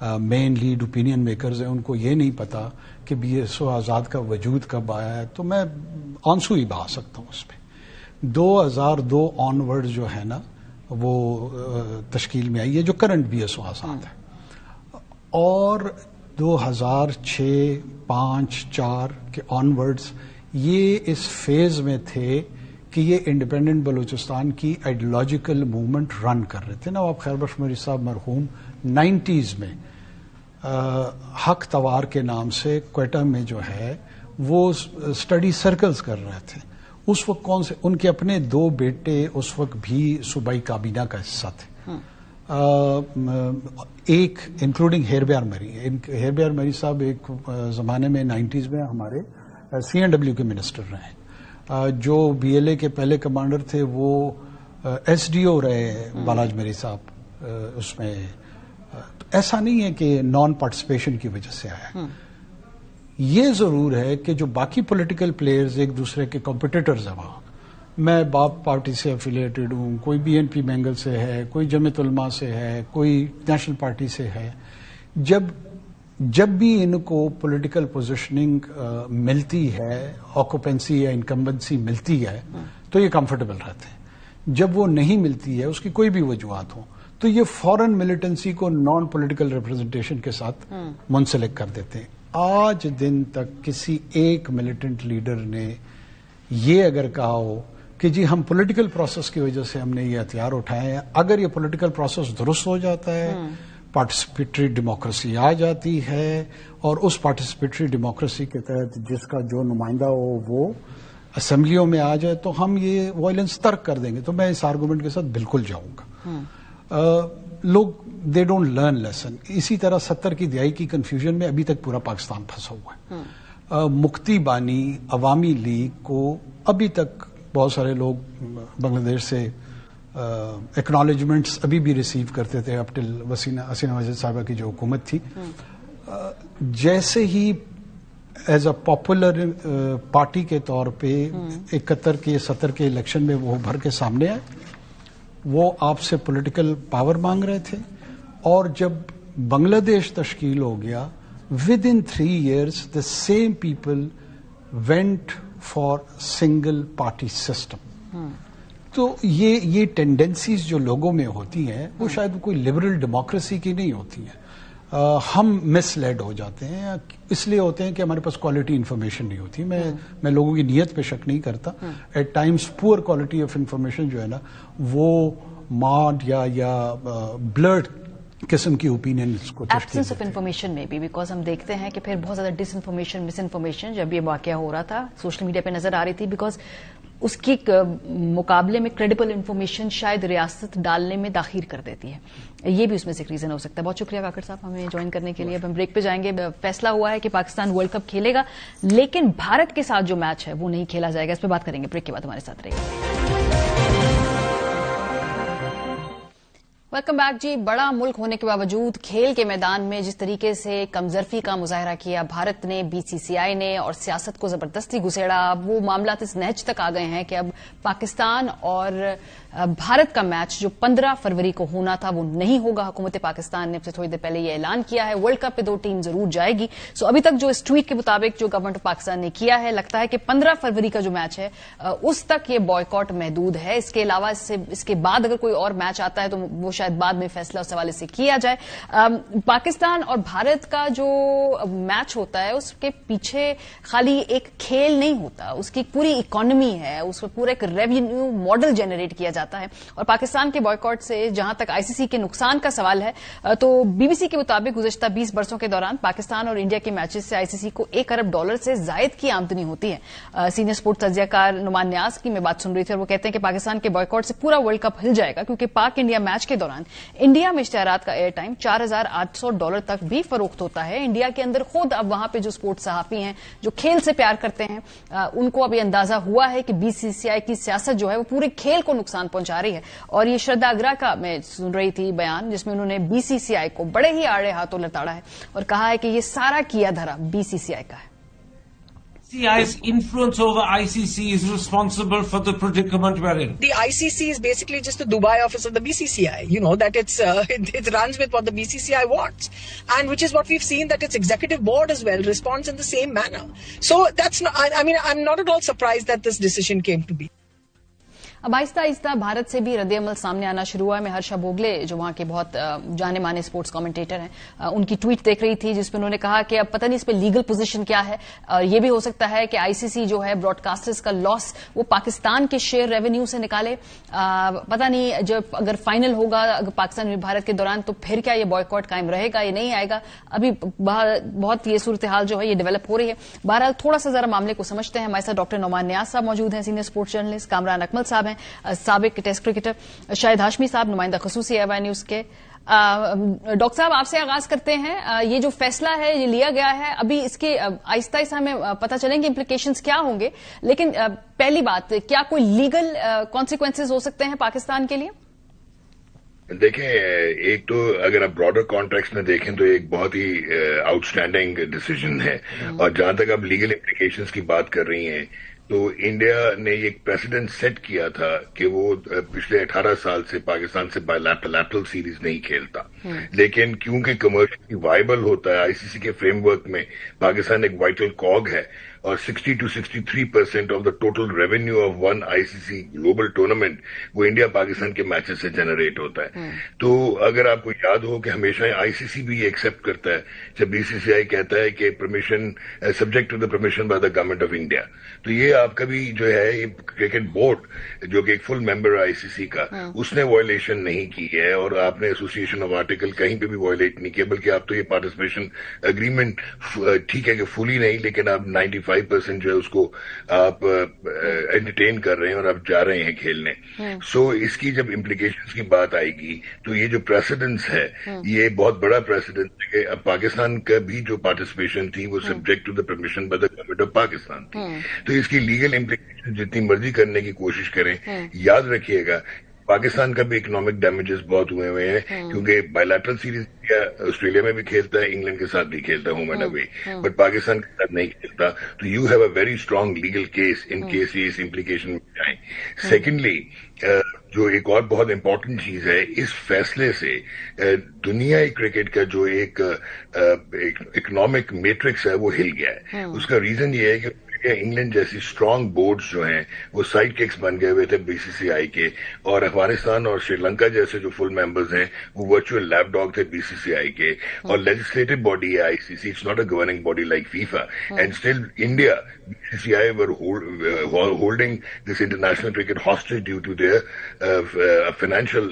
मेन लीड ओपिनियन मेकर्स हैं उनको ये नहीं पता कि बीएसओ आज़ाद का वजूद कब आया है, तो मैं आंसू ही बहा सकता हूँ उस पर। 2002 ऑनवर्ड जो है ना वो तश्कील में आई है जो करंट बीएसओ आज़ाद है, और 2006, 5, 4 کے آنورڈز یہ اس فیز میں تھے کہ یہ انڈیپینڈنٹ بلوچستان کی آئیڈیولوجیکل موومنٹ رن کر رہے تھے. نواب خیر بخش مری صاحب مرحوم 90s میں حق توار کے نام سے کوئٹہ میں جو ہے وہ اسٹڈی سرکلز کر رہے تھے. اس وقت کون سے ان کے اپنے 2 بیٹے اس وقت بھی صوبائی کابینہ کا حصہ تھے, ایک انکلوڈنگ ہیربیار مری. ہیربیار مری صاحب ایک زمانے میں 90s میں ہمارے CNW کے منسٹر رہے. جو BLA کے پہلے کمانڈر تھے وہ SDO رہے بالاج مری صاحب. اس میں ایسا نہیں ہے کہ نان پارٹیسپیشن کی وجہ سے آیا. یہ ضرور ہے کہ جو باقی پولیٹیکل پلیئرز ایک دوسرے کے کمپٹیٹرز ہیں وہاں, میں باپ پارٹی سے افیلیٹڈ ہوں, کوئی BNP بینگل سے ہے, کوئی جمعیت علماء سے ہے, کوئی نیشنل پارٹی سے ہے, جب بھی ان کو پولیٹیکل پوزیشننگ ملتی ہے, آکوپینسی یا انکمبنسی ملتی ہے, تو یہ کمفرٹیبل رہتے ہیں. جب وہ نہیں ملتی ہے, اس کی کوئی بھی وجوہات ہوں, تو یہ فورن ملیٹنسی کو نان پولیٹیکل ریپرزنٹیشن کے ساتھ منسلک کر دیتے ہیں. آج دن تک کسی ایک ملیٹنٹ لیڈر نے یہ اگر کہا ہو کہ جی ہم پولیٹیکل پروسیس کی وجہ سے ہم نے یہ ہتھیار اٹھائے ہیں, اگر یہ پولیٹیکل پروسیس درست ہو جاتا ہے, پارٹیسپیٹری ڈیموکریسی آ جاتی ہے, اور اس پارٹیسپیٹری ڈیموکریسی کے تحت جس کا جو نمائندہ ہو وہ اسمبلیوں میں آ جائے, تو ہم یہ وائلنس ترک کر دیں گے. تو میں اس آرگومنٹ کے ساتھ بالکل جاؤں گا. لوگ دے ڈونٹ لرن لیسن. اسی طرح 70 کی دہائی کی کنفیوژن میں ابھی تک پورا پاکستان پھنسا ہوا ہے. مکتی بانی عوامی لیگ کو ابھی تک بہت سارے لوگ بنگلہ دیش سے ایکنالجمنٹس ابھی بھی ریسیو کرتے تھے اپ ٹل حسینہ واجد صاحبہ کی جو حکومت تھی. جیسے ہی ایز اے پاپولر پارٹی کے طور پہ 71 کے 70 کے الیکشن میں وہ بھر کے سامنے آئے, وہ آپ سے پولیٹیکل پاور مانگ رہے تھے, اور جب بنگلہ دیش تشکیل ہو گیا with in 3 years the same people went for single party system. تو یہ ٹینڈنسیز جو لوگوں میں ہوتی ہیں وہ شاید کوئی لبرل ڈیموکریسی کی نہیں ہوتی ہیں. ہم مس لیڈ ہو جاتے ہیں, اس لیے ہوتے ہیں کہ ہمارے پاس کوالٹی انفارمیشن نہیں ہوتی. میں لوگوں کی نیت پہ شک نہیں کرتا. At times poor quality of information جو ہے نا وہ ماڈ یا بلرڈ قسم کی اوپینینز کو ایبسنس آف انفارمیشن میں بھی, بیکاز ہم دیکھتے ہیں کہ پھر بہت زیادہ ڈس انفارمیشن مس انفارمیشن جب یہ واقعہ ہو رہا تھا سوشل میڈیا پہ نظر آ رہی تھی, بیکاز اس کی مقابلے میں کریڈیبل انفارمیشن شاید ریاست ڈالنے میں تاخیر کر دیتی ہے. یہ بھی اس میں سے ایک ریزن ہو سکتا ہے. بہت شکریہ کاکڑ صاحب ہمیں جوائن کرنے کے لیے. اب ہم بریک پہ جائیں گے. فیصلہ ہوا ہے کہ پاکستان ورلڈ کپ کھیلے گا, لیکن بھارت کے ساتھ جو میچ ہے وہ نہیں کھیلا جائے گا. اس پہ بات کریں گے بریک کے بعد. ہمارے ساتھ رہے گا. ویلکم بیک جی. بڑا ملک ہونے کے باوجود کھیل کے میدان میں جس طریقے سے کمزرفی کا مظاہرہ کیا بھارت نے, BCCI نے, اور سیاست کو زبردستی گھسیڑا, اب وہ معاملات اس نہج تک آ گئے ہیں کہ اب پاکستان اور بھارت کا میچ جو 15 فروری کو ہونا تھا وہ نہیں ہوگا. حکومت پاکستان نے تھوڑی دیر پہلے یہ اعلان کیا ہے. ورلڈ کپ پہ 2 ٹیم ضرور جائے گی. سو ابھی تک جو اس ٹویٹ کے مطابق جو گورنمنٹ آف پاکستان نے کیا ہے, لگتا ہے کہ 15 فروری کا جو میچ ہے اس تک یہ بوائیکاٹ محدود ہے. اس کے علاوہ اس کے بعد اگر کوئی اور میچ آتا ہے تو وہ شاید بعد میں فیصلہ اس حوالے سے کیا جائے. پاکستان اور بھارت کا جو میچ ہوتا ہے اس کے پیچھے خالی ایک کھیل نہیں ہوتا, اس کی پوری اکانومی ہے, اس میں پورا ایک ریونیو ماڈل جنریٹ کیا جاتا ہے. اور پاکستان کے بوائیکاٹ سے جہاں تک ICC کے نقصان کا سوال ہے تو BBC کے مطابق گزشتہ 20 برسوں کے دوران پاکستان اور انڈیا کے میچز سے ICC کو $1 ارب سے زائد کی آمدنی ہوتی ہے. سینئر سپورٹ تجزیہ کار نعمان نیاز کی میں بات سن رہی تھی, اور وہ کہتے ہیں کہ پاکستان کے بوائیکاٹ سے پورا ورلڈ کپ ہل جائے گا, کیونکہ پاک انڈیا میچ کے دوران انڈیا میں اشتہارات کا ایئر ٹائم $4,800 تک بھی فروخت ہوتا ہے. انڈیا کے اندر خود اب وہاں پہ جو سپورٹ صحافی ہیں جو کھیل سے پیار کرتے ہیں ان کو اب یہ اندازہ ہوا ہے کہ BCCI کی سیاست جو ہے وہ پورے کھیل کو نقصان پہنچا رہی ہے. اور یہ شردا اگرا کا میں سن رہی تھی بیان جس میں انہوں نے BCCI کو بڑے ہی آڑے ہاتھوں لتاڑا ہے اور کہا ہے کہ یہ سارا کیا دھرا BCCI کا ہے. BCCI's influence over ICC is responsible for the predicament we're in. The ICC is basically just the Dubai office of the BCCI. You know that it runs with what the BCCI wants, and which is what we've seen, that its executive board as well responds in the same manner. So that's not. I mean, I'm not at all surprised that this decision came to be. अब आहिस्ता आहिस्ता भारत से भी रद्द-ए-अमल सामने आना शुरू हुआ है। मैं हर्षा भोगले, जो वहां के बहुत जाने माने स्पोर्ट्स कमेंटेटर हैं, उनकी ट्वीट देख रही थी जिसमें उन्होंने कहा कि अब पता नहीं इस पे लीगल पोजीशन क्या है। ये भी हो सकता है कि आईसीसी जो है ब्रॉडकास्टर्स का लॉस वो पाकिस्तान के शेयर रेवेन्यू से निकाले। पता नहीं जब अगर फाइनल होगा अगर पाकिस्तान में भारत के दौरान तो फिर क्या ये बॉयकॉट कायम रहेगा, ये नहीं आएगा। अभी बहुत ये सूरत हाल जो है ये डेवलप हो रही है। बहरहाल थोड़ा सा जरा मामले को समझते हैं। हमारे साथ डॉक्टर नोमान नियाज साहब मौजूद हैं, senior sports journalist, Kamran Akmal साहब हैं, साबिक टेस्ट क्रिकेटर, शाहिद हाशमी साहब नुमाइंदा खसूसी एवाई न्यूज के। डॉक्टर साहब आपसे आगाज करते हैं। ये जो फैसला है ये लिया गया है, अभी इसके आहिस्ता आहिस्ता हमें पता चलेंगे इम्प्लीकेशंस क्या होंगे, लेकिन पहली बात, क्या कोई लीगल कॉन्सिक्वेंसेज हो सकते हैं पाकिस्तान के लिए? देखें, एक तो अगर आप ब्रॉडर कॉन्टेक्स्ट में देखें तो एक बहुत ही आउटस्टैंडिंग डिसीजन है, और जहां तक आप लीगल इम्प्लीकेशंस की बात कर रही हैं तो इंडिया ने एक प्रेसिडेंट सेट किया था कि वो पिछले 18 साल से पाकिस्तान से बायलैटरल सीरीज नहीं खेलता, लेकिन क्योंकि कमर्शियली वायबल होता है, आईसीसी के फ्रेमवर्क में पाकिस्तान एक वाइटल कॉग है और 60 to 63% of the total revenue of one ICC global tournament वो इंडिया पाकिस्तान के मैचेस से जनरेट होता है। तो अगर आपको याद हो कि हमेशा आईसीसी भी एक्सेप्ट करता है जब बीसीसीआई कहता है कि permission subject to the permission by the government of India, तो ये आपका भी जो है क्रिकेट बोर्ड जो कि एक फुल मेंबर आईसीसी का, उसने वायलेशन नहीं की है और आपने एसोसिएशन ऑफ आर्टिकल कहीं पे भी वायलेट नहीं किया, बल्कि आप तो ये पार्टिसिपेशन एग्रीमेंट ठीक है कि फुली नहीं, लेकिन आप 95% जो है उसको आप एंटरटेन कर रहे हैं और आप जा रहे हैं खेलने। सो इसकी जब इम्प्लीकेशंस की बात आएगी तो ये जो प्रेसिडेंस है ये बहुत बड़ा प्रेसिडेंस है कि अब पाकिस्तान का भी जो पार्टिसिपेशन थी वो subject to the permission by the government of Pakistan थी। तो इसकी लीगल इम्प्लीकेशन जितनी मर्जी करने की कोशिश करें, याद रखिएगा पाकिस्तान का भी इकोनॉमिक डैमेजेस बहुत हुए हैं, क्योंकि बायलैटरल सीरीज ऑस्ट्रेलिया में भी खेलता है, इंग्लैंड के साथ भी खेलता है home and away, but Pakistan के साथ नहीं खेलता। तो you have a very strong legal case in case ये इस इम्प्लीकेशन में जाए। सेकेंडली, जो एक और बहुत इंपॉर्टेंट चीज है, इस फैसले से दुनियाई क्रिकेट का जो एक इकोनॉमिक मैट्रिक्स है वो हिल गया है। उसका रीजन ये है कि इंग्लैंड जैसी स्ट्रांग बोर्ड्स जो हैं वो साइड किक्स बन गए हुए थे बीसीसीआई के, और अफगानिस्तान और श्रीलंका जैसे जो फुल मेंबर्स हैं वो वर्चुअल लैपडॉग थे बीसीसीआई के, और लेजिस्लेटिव बॉडी है ICC, it's not a governing body like FIFA, and still India BCCI were holding this international cricket hostage due to their financial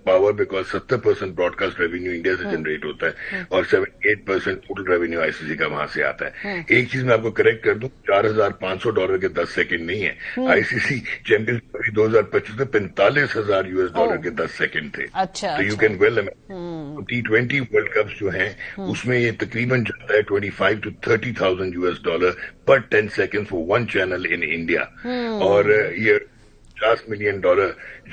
power, because 70% broadcast revenue India से generate होता है और 78% total revenue ICC का वहां से आता है। एक चीज मैं आपको करेक्ट कर दूं, $4,500 के 10 सेकंड नहीं है। आईसीसी चैंपियंस ट्रॉफी 2025 में $45,000 के 10 सेकंड थे। अच्छा, तो you can well imagine T20 world cup जो हैं उसमें ये तकरीबन जाता है $25,000 to $30,000 पर 10 second for one channel in India, और ये $50 मिलियन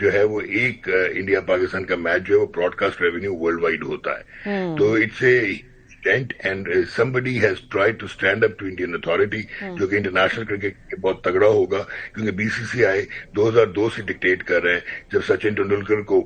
जो है वो एक इंडिया पाकिस्तान का मैच जो है वो ब्रॉडकास्ट रेवेन्यू वर्ल्ड वाइड होता है। तो it's a and somebody has tried to stand up to Indian authority, जो कि इंटरनेशनल क्रिकेट के बहुत तगड़ा होगा, क्योंकि बीसीसीआई 2002 से डिक्टेट कर रहे हैं। जब सचिन तेंदुलकर को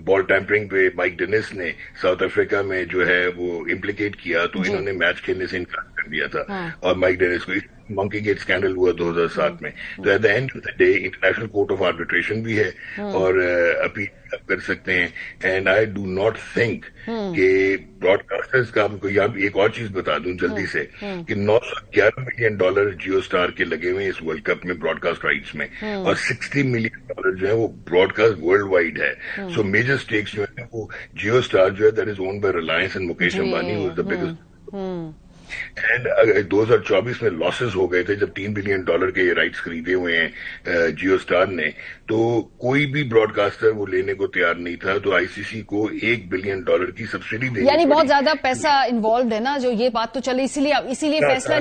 बॉल टैंपरिंग पे माइक डेनिस ने साउथ अफ्रीका में जो है वो इम्प्लीकेट किया, तो इन्होंने मैच खेलने से इनकार कर दिया था, और माइक डेनिस को मंकी गेट स्कैंडल हुआ 2007 में। तो at the end of the day international court of arbitration भी है और अपील कर सकते हैं, and I do not think कि ब्रॉडकास्टर्स का, आपको यहाँ एक और चीज बता दूं जल्दी से कि $911 मिलियन जियो स्टार के लगे हुए इस वर्ल्ड कप में ब्रॉडकास्ट राइट्स में, और $60 मिलियन जो है वो ब्रॉडकास्ट वर्ल्ड वाइड है। सो मेजर स्टेक्स जो है वो जियो स्टार जो है that is owned by Reliance and Mukesh Ambani who is the biggest, and 2024 में लॉसेस हो गए थे जब $3 बिलियन के ये राइट्स खरीदे हुए हैं जियो स्टार ने, तो कोई भी ब्रॉडकास्टर वो लेने को तैयार नहीं था। तो आईसीसी को $1 बिलियन की सब्सिडी देनी, यानी बहुत ज्यादा पैसा इन्वॉल्व है ना, जो ये बात तो चले, इसीलिए फैसला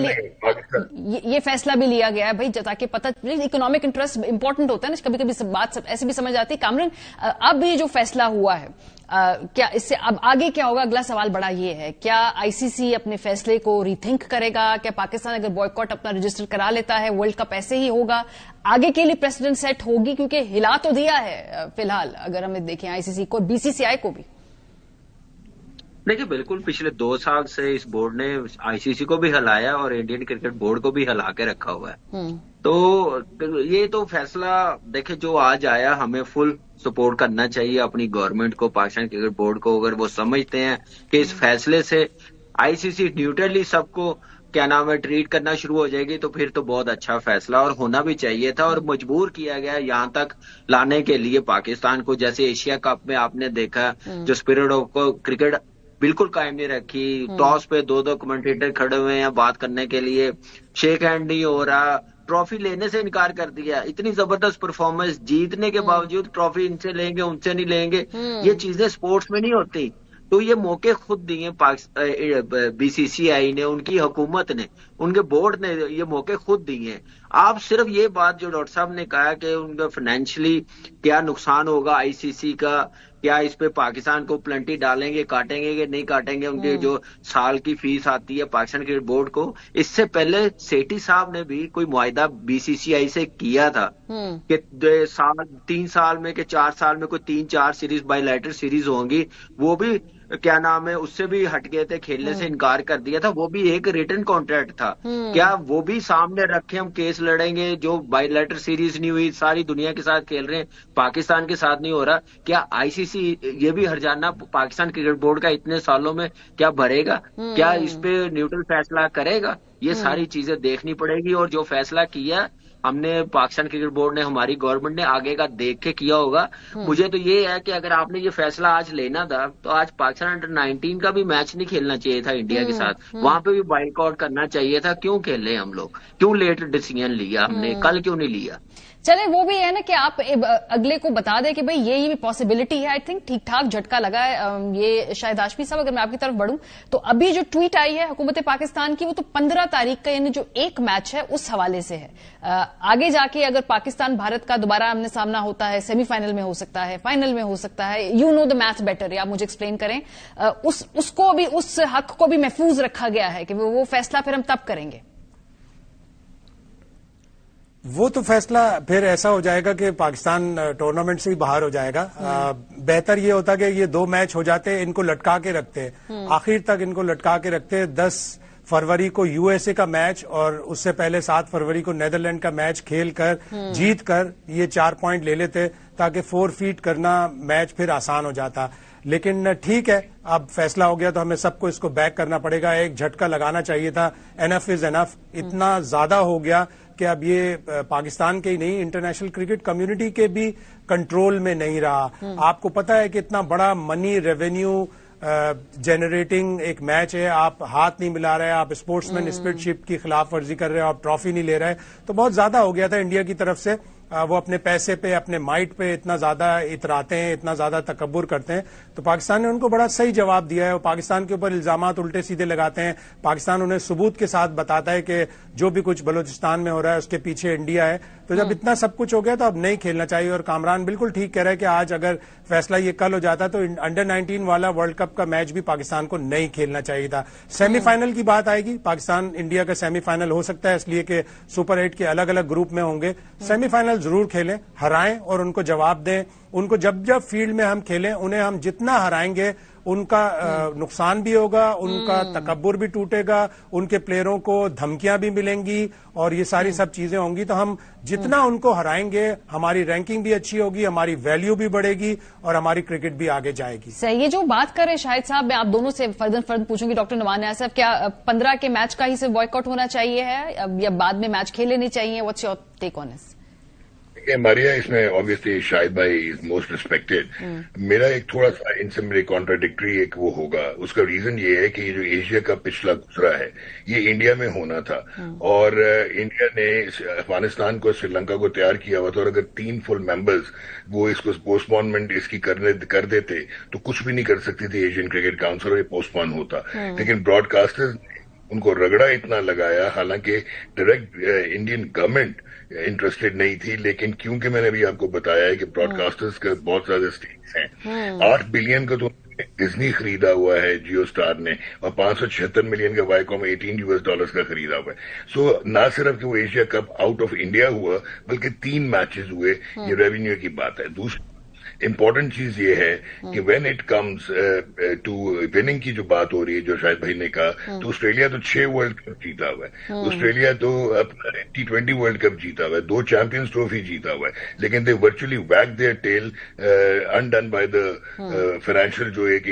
ये फैसला भी लिया गया है भाई, ताकि पता इकोनॉमिक इंटरेस्ट इंपॉर्टेंट होता है ना, कभी कभी बात ऐसे भी समझ आती है। कामरान, अब ये जो फैसला हुआ है क्या इससे अब आगे क्या होगा? अगला सवाल बड़ा ये है, क्या आईसीसी अपने फैसले को रीथिंक करेगा? क्या पाकिस्तान अगर बॉयकॉट अपना रजिस्टर करा लेता है वर्ल्ड कप ऐसे ही होगा? आगे के लिए प्रेसिडेंट सेट होगी? क्योंकि हिला तो दिया है फिलहाल, अगर हमें देखें आईसीसी को, बीसीसीआई को भी। دیکھیے بالکل پچھلے 2 سال سے اس بورڈ نے آئی سی سی کو بھی ہلایا اور انڈین کرکٹ بورڈ کو بھی ہلا کے رکھا ہوا ہے. تو یہ تو فیصلہ دیکھیں جو آج آیا ہمیں فل سپورٹ کرنا چاہیے اپنی گورنمنٹ کو, پاکستان کرکٹ بورڈ کو. اگر وہ سمجھتے ہیں کہ اس فیصلے سے آئی سی سی نیوٹرلی سب کو کیا نام ہے ٹریٹ کرنا شروع ہو جائے گی تو پھر تو بہت اچھا فیصلہ اور ہونا بھی چاہیے تھا, اور مجبور کیا گیا یہاں تک لانے کے لیے پاکستان کو. جیسے ایشیا کپ میں آپ نے دیکھا جو اسپرٹ آف کرکٹ بالکل قائم نہیں رکھی, ٹاس پہ 2 کمنٹیٹر کھڑے ہوئے ہیں بات کرنے کے لیے, شیک ہینڈ نہیں ہو رہا, ٹرافی لینے سے انکار کر دیا. اتنی زبردست پرفارمنس جیتنے کے باوجود ٹرافی ان سے لیں گے ان سے نہیں لیں گے, یہ چیزیں سپورٹس میں نہیں ہوتی. تو یہ موقع خود دیے بی سی سی آئی نے, ان کی حکومت نے, ان کے بورڈ نے یہ موقع خود دیے ہیں. آپ صرف یہ بات جو ڈاکٹر صاحب نے کہا کہ ان کا فائنینشلی کیا نقصان ہوگا آئی سی سی کا, کیا اس پہ پاکستان کو پلنٹی ڈالیں گے, کاٹیں گے کہ نہیں کاٹیں گے, ان کے جو سال کی فیس آتی ہے پاکستان کرکٹ بورڈ کو. اس سے پہلے سیٹھی صاحب نے بھی کوئی معاہدہ بی سی سی آئی سے کیا تھا کہ 3 سال میں کہ 4 سال میں کوئی 3-4 سیریز بائی لیٹر سیریز ہوں گی, وہ بھی کیا نام ہے اس سے بھی ہٹ گئے تھے, کھیلنے سے انکار کر دیا تھا. وہ بھی ایک ریٹن کانٹریکٹ تھا. کیا وہ بھی سامنے رکھے ہم کیس لڑیں گے؟ جو بائی لیٹر سیریز نہیں ہوئی, ساری دنیا کے ساتھ کھیل رہے ہیں, پاکستان کے ساتھ نہیں ہو رہا, کیا آئی سی سی یہ بھی ہرجانہ پاکستان کرکٹ بورڈ کا اتنے سالوں میں کیا بھرے گا؟ کیا اس پہ نیوٹرل فیصلہ کرے گا؟ یہ ساری چیزیں دیکھنی پڑے گی. اور جو فیصلہ کیا ہم نے پاکستان کرکٹ بورڈ نے, ہماری گورنمنٹ نے آگے کا دیکھ کے کیا ہوگا. مجھے تو یہ ہے کہ اگر آپ نے یہ فیصلہ آج لینا تھا تو آج پاکستان انڈر-19 کا بھی میچ نہیں کھیلنا چاہیے تھا انڈیا کے ساتھ, وہاں پہ بھی بائیک آؤٹ کرنا چاہیے تھا. کیوں کھیلے ہم لوگ, کیوں لیٹ ڈیسیژن لیا ہم نے, کل کیوں نہیں لیا؟ چلے وہ بھی ہے نا کہ آپ اگلے کو بتا دیں کہ بھئی یہ بھی پاسبلٹی ہے. آئی تھنک ٹھیک ٹھاک جھٹکا لگا ہے یہ. شاید ہاشمی صاحب اگر میں آپ کی طرف بڑھوں تو ابھی جو ٹویٹ آئی ہے حکومت پاکستان کی وہ تو 15 تاریخ کا, یعنی جو ایک میچ ہے اس حوالے سے ہے. آگے جا کے اگر پاکستان بھارت کا دوبارہ آمنے سامنا ہوتا ہے, سیمی فائنل میں ہو سکتا ہے, فائنل میں ہو سکتا ہے, you know the match better, یا آپ مجھے ایکسپلین کریں. اس کو بھی, اس حق کو بھی محفوظ رکھا گیا ہے کہ وہ فیصلہ پھر ہم تب کریں گے. وہ تو فیصلہ پھر ایسا ہو جائے گا کہ پاکستان ٹورنامنٹ سے ہی باہر ہو جائے گا. بہتر یہ ہوتا کہ یہ 2 میچ ہو جاتے, ان کو لٹکا کے رکھتے, آخر تک ان کو لٹکا کے رکھتے. 10 فروری کو یو ایس اے کا میچ اور اس سے پہلے 7 فروری کو نیدرلینڈ کا میچ کھیل کر جیت کر یہ 4 پوائنٹ لے لیتے تاکہ 4 فیٹ کرنا میچ پھر آسان ہو جاتا. لیکن ٹھیک ہے, اب فیصلہ ہو گیا تو ہمیں سب کو اس کو بیک کرنا پڑے گا. ایک جھٹکا لگانا چاہیے تھا, انف از انف, اتنا زیادہ ہو گیا کہ اب یہ پاکستان کے ہی نہیں انٹرنیشنل کرکٹ کمیونٹی کے بھی کنٹرول میں نہیں رہا. آپ کو پتا ہے کہ اتنا بڑا منی ریونیو جنریٹنگ ایک میچ ہے, آپ ہاتھ نہیں ملا رہے, آپ اسپورٹس مین اسپرٹ شپ کی خلاف ورزی کر رہے ہیں, آپ ٹرافی نہیں لے رہے, تو بہت زیادہ ہو گیا تھا انڈیا کی طرف سے. وہ اپنے پیسے پہ, اپنے مائٹ پہ اتنا زیادہ اتراتے ہیں, اتنا زیادہ تکبر کرتے ہیں. تو پاکستان نے ان کو بڑا صحیح جواب دیا ہے. وہ پاکستان کے اوپر الزامات الٹے سیدھے لگاتے ہیں. پاکستان انہیں ثبوت کے ساتھ بتاتا ہے کہ جو بھی کچھ بلوچستان میں ہو رہا ہے اس کے پیچھے انڈیا ہے. تو جب اتنا سب کچھ ہو گیا تو اب نہیں کھیلنا چاہیے. اور کامران بالکل ٹھیک کہہ رہا ہے کہ آج اگر فیصلہ یہ کل ہو جاتا تو انڈر-19 والا ورلڈ کپ کا میچ بھی پاکستان کو نہیں کھیلنا چاہیے تھا. سیمی فائنل کی بات آئے گی, پاکستان انڈیا کا سیمی فائنل ہو سکتا ہے اس لیے کہ سپر 8 کے الگ الگ گروپ میں ہوں گے. سیمی فائنل ضرور کھیلیں, ہرائیں اور ان کو جواب دیں. ان کو جب جب فیلڈ میں ہم کھیلیں انہیں ہم جتنا ہرائیں گے ان کا نقصان بھی ہوگا, ان کا تکبر بھی ٹوٹے گا, ان کے پلیئروں کو دھمکیاں بھی ملیں گی اور یہ ساری سب چیزیں ہوں گی. تو ہم جتنا ان کو ہرائیں گے ہماری رینکنگ بھی اچھی ہوگی, ہماری ویلیو بھی بڑھے گی اور ہماری کرکٹ بھی آگے جائے گی. صحیح. یہ جو بات کر رہے شاہد صاحب, میں آپ دونوں سے فردن فرد پوچھوں گی. ڈاکٹر نعمان نیاز صاحب, کیا 15 کے میچ کا ہی صرف بوائک آؤٹ ہونا چاہیے ہے یا بعد میں میچ کھیلے نہیں چاہیے؟ واٹس یور ٹیک آن دس؟ ماریا, اس میں obviously شاہد بھائی از موسٹ ریسپیکٹڈ. میرا ایک تھوڑا سا ان سے میرے کانٹراڈکٹری ایک وہ ہوگا. اس کا ریزن یہ ہے کہ یہ جو ایشیا کا پچھلا گزرا ہے یہ انڈیا میں ہونا تھا اور انڈیا نے افغانستان کو, سری لنکا کو تیار کیا ہوا تھا. اور اگر 3 فل ممبرز وہ اس کو پوسٹ پونمنٹ اس کی کر دیتے تو کچھ بھی نہیں کر سکتی تھی ایشین کرکٹ کاؤنسل, اور یہ پوسٹ پون ہوتا. لیکن براڈ کاسٹرز ان کو رگڑا اتنا لگایا, حالانکہ ڈائریکٹ انڈین گورنمنٹ انٹرسٹڈ نہیں تھی. لیکن کیونکہ میں نے ابھی آپ کو بتایا ہے کہ براڈ کاسٹرز کے بہت زیادہ اسٹیکس ہیں, 8 بلین کا تو ڈزنی خریدا ہوا ہے جیو اسٹار نے, اور 576 ملین کا وائیکوم $18 کا خریدا ہوا ہے. سو نہ صرف کہ وہ Asia cup out of India ہوا بلکہ 3 میچز ہوئے, یہ ریونیو کی بات ہے. امپورٹنٹ چیز یہ ہے کہ when it comes to winning کی جو بات ہو رہی ہے جو شاہد بھائی نے کہا تو آسٹریلیا تو 6 ورلڈ کپ جیتا ہوا ہے, آسٹریلیا تو اپنا T20 ورلڈ کپ جیتا ہوا ہے, 2 چیمپئنز ٹرافی جیتا ہوا ہے, لیکن they virtually weak their tail ended by the financial جو ایک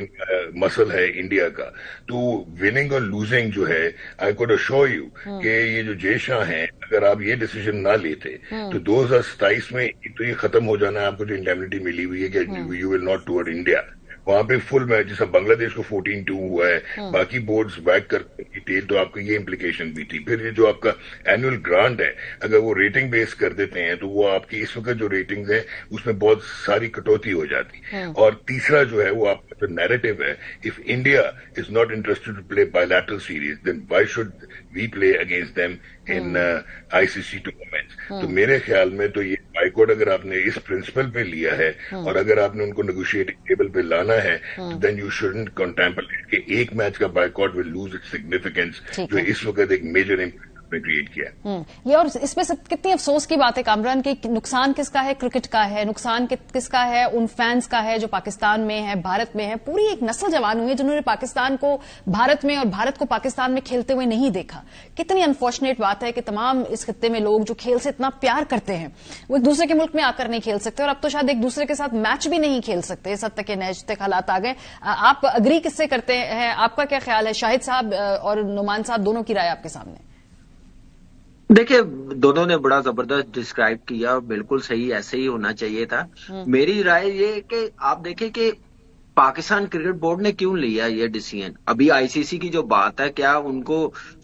مسل ہے انڈیا کا. تو وننگ اور لوزنگ جو ہے آئی کوڈ اشور یو کہ یہ جو جے شاہ ہیں اگر آپ یہ ڈیسیجن نہ لیتے تو 2027 میں تو یہ ختم ہو جانا ہے. آپ کو جو انڈیمنیٹی ملی ہوئی ہے کہ you will not tour India, وہاں پہ فل میچ جیسا بنگلہ دیش کو 14-2 ہوا ہے, باقی بورڈز بیک کرتے کی ٹیل, تو آپ کو یہ امپلیکیشن بھی تھی. پھر یہ جو آپ کا اینوئل گرانٹ ہے اگر وہ ریٹنگ بیس کر دیتے ہیں تو وہ آپ کی اس وقت جو ریٹنگز ہیں اس میں بہت ساری کٹوتی ہو جاتی. اور تیسرا جو ہے وہ آپ کا جو نیریٹو ہے, if India is not interested to play bilateral series then why should we play against them in ICC tournaments. تو میرے خیال میں تو یہ بائیکاٹ اگر آپ نے اس پرنسپل پہ لیا ہے اور اگر آپ نے ان کو نیگوشیٹنگ ٹیبل پہ لانا ہے دین یو شوڈنٹ کنٹمپلیٹ کہ ایک میچ کا boycott will lose its significance جو اس وقت ایک میجر امپیکٹ نے کریٹ کیا. یہ اور اس میں کتنی افسوس کی بات ہے کامران کہ نقصان کس کا ہے, کرکٹ کا ہے, نقصان کس کا ہے, ان فینس کا ہے جو پاکستان میں ہے, بھارت میں ہے. پوری ایک نسل جوان ہوئی ہے جنہوں نے پاکستان کو بھارت میں اور بھارت کو پاکستان میں کھیلتے ہوئے نہیں دیکھا. کتنی انفارچونیٹ بات ہے کہ تمام اس خطے میں لوگ جو کھیل سے اتنا پیار کرتے ہیں وہ ایک دوسرے کے ملک میں آ کر نہیں کھیل سکتے, اور اب تو شاید ایک دوسرے کے ساتھ میچ بھی نہیں کھیل سکتے. اس حد تک نیچ تک حالات آ گئے. آپ اگری کس سے کرتے ہیں, آپ کا کیا خیال ہے؟ شاہد صاحب اور نعمان صاحب دونوں کی رائے آپ کے سامنے. دیکھیں دونوں نے بڑا زبردست ڈسکرائب کیا, بالکل صحیح, ایسے ہی ہونا چاہیے تھا. میری رائے یہ کہ آپ دیکھیں کہ پاکستان کرکٹ بورڈ نے کیوں لیا یہ ڈیسیژن. ابھی ICC کی جو بات ہے کیا ان کو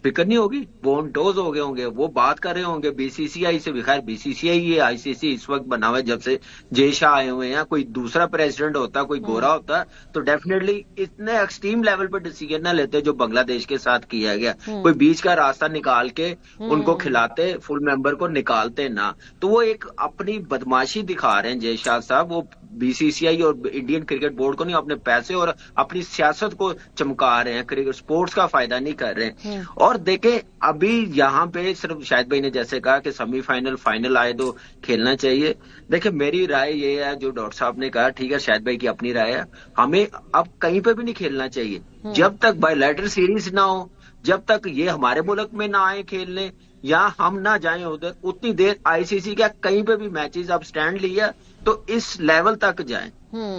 فکر نہیں ہوگی؟ وہ ان ٹوز ہو گئے ہوں گے, وہ بات کر رہے ہوں گے BCCI سے بھی. خیر BCCI یہ ICC اس وقت بنا ہوا ہے جب سے جے شاہ آئے ہوئے ہیں. کوئی دوسرا پریزیڈنٹ ہوتا, کوئی گورا ہوتا تو ڈیفینیٹلی اتنے ایکسٹریم لیول پہ ڈیسیژن نہ لیتے جو بنگلہ دیش کے ساتھ کیا گیا. کوئی بیچ کا راستہ نکال کے ان کو کھلاتے, فل ممبر کو نکالتے نہ. تو وہ ایک اپنی بدماشی دکھا رہے ہیں جے شاہ صاحب. وہ BCCI اور انڈین کرکٹ بورڈ کو نہیں, اپنے پیسے اور اپنی سیاست کو چمکا رہے ہیں, کرکٹ سپورٹس کا فائدہ نہیں کر رہے ہیں. اور دیکھیں ابھی یہاں پہ صرف شاہد بھائی نے جیسے کہا کہ سیمی فائنل فائنل آئے تو کھیلنا چاہیے. دیکھیں میری رائے یہ ہے جو ڈاکٹر صاحب نے کہا, ٹھیک ہے شاہد بھائی کی اپنی رائے ہے, ہمیں اب کہیں پہ بھی نہیں کھیلنا چاہیے جب تک بائیلیٹرل سیریز نہ ہو, جب تک یہ ہمارے ملک میں نہ آئے کھیلنے یا ہم نہ جائیں ادھر, اتنی دیر ICC کا کہیں پہ بھی میچز اب سٹینڈ لیا تو اس لیول تک جائیں,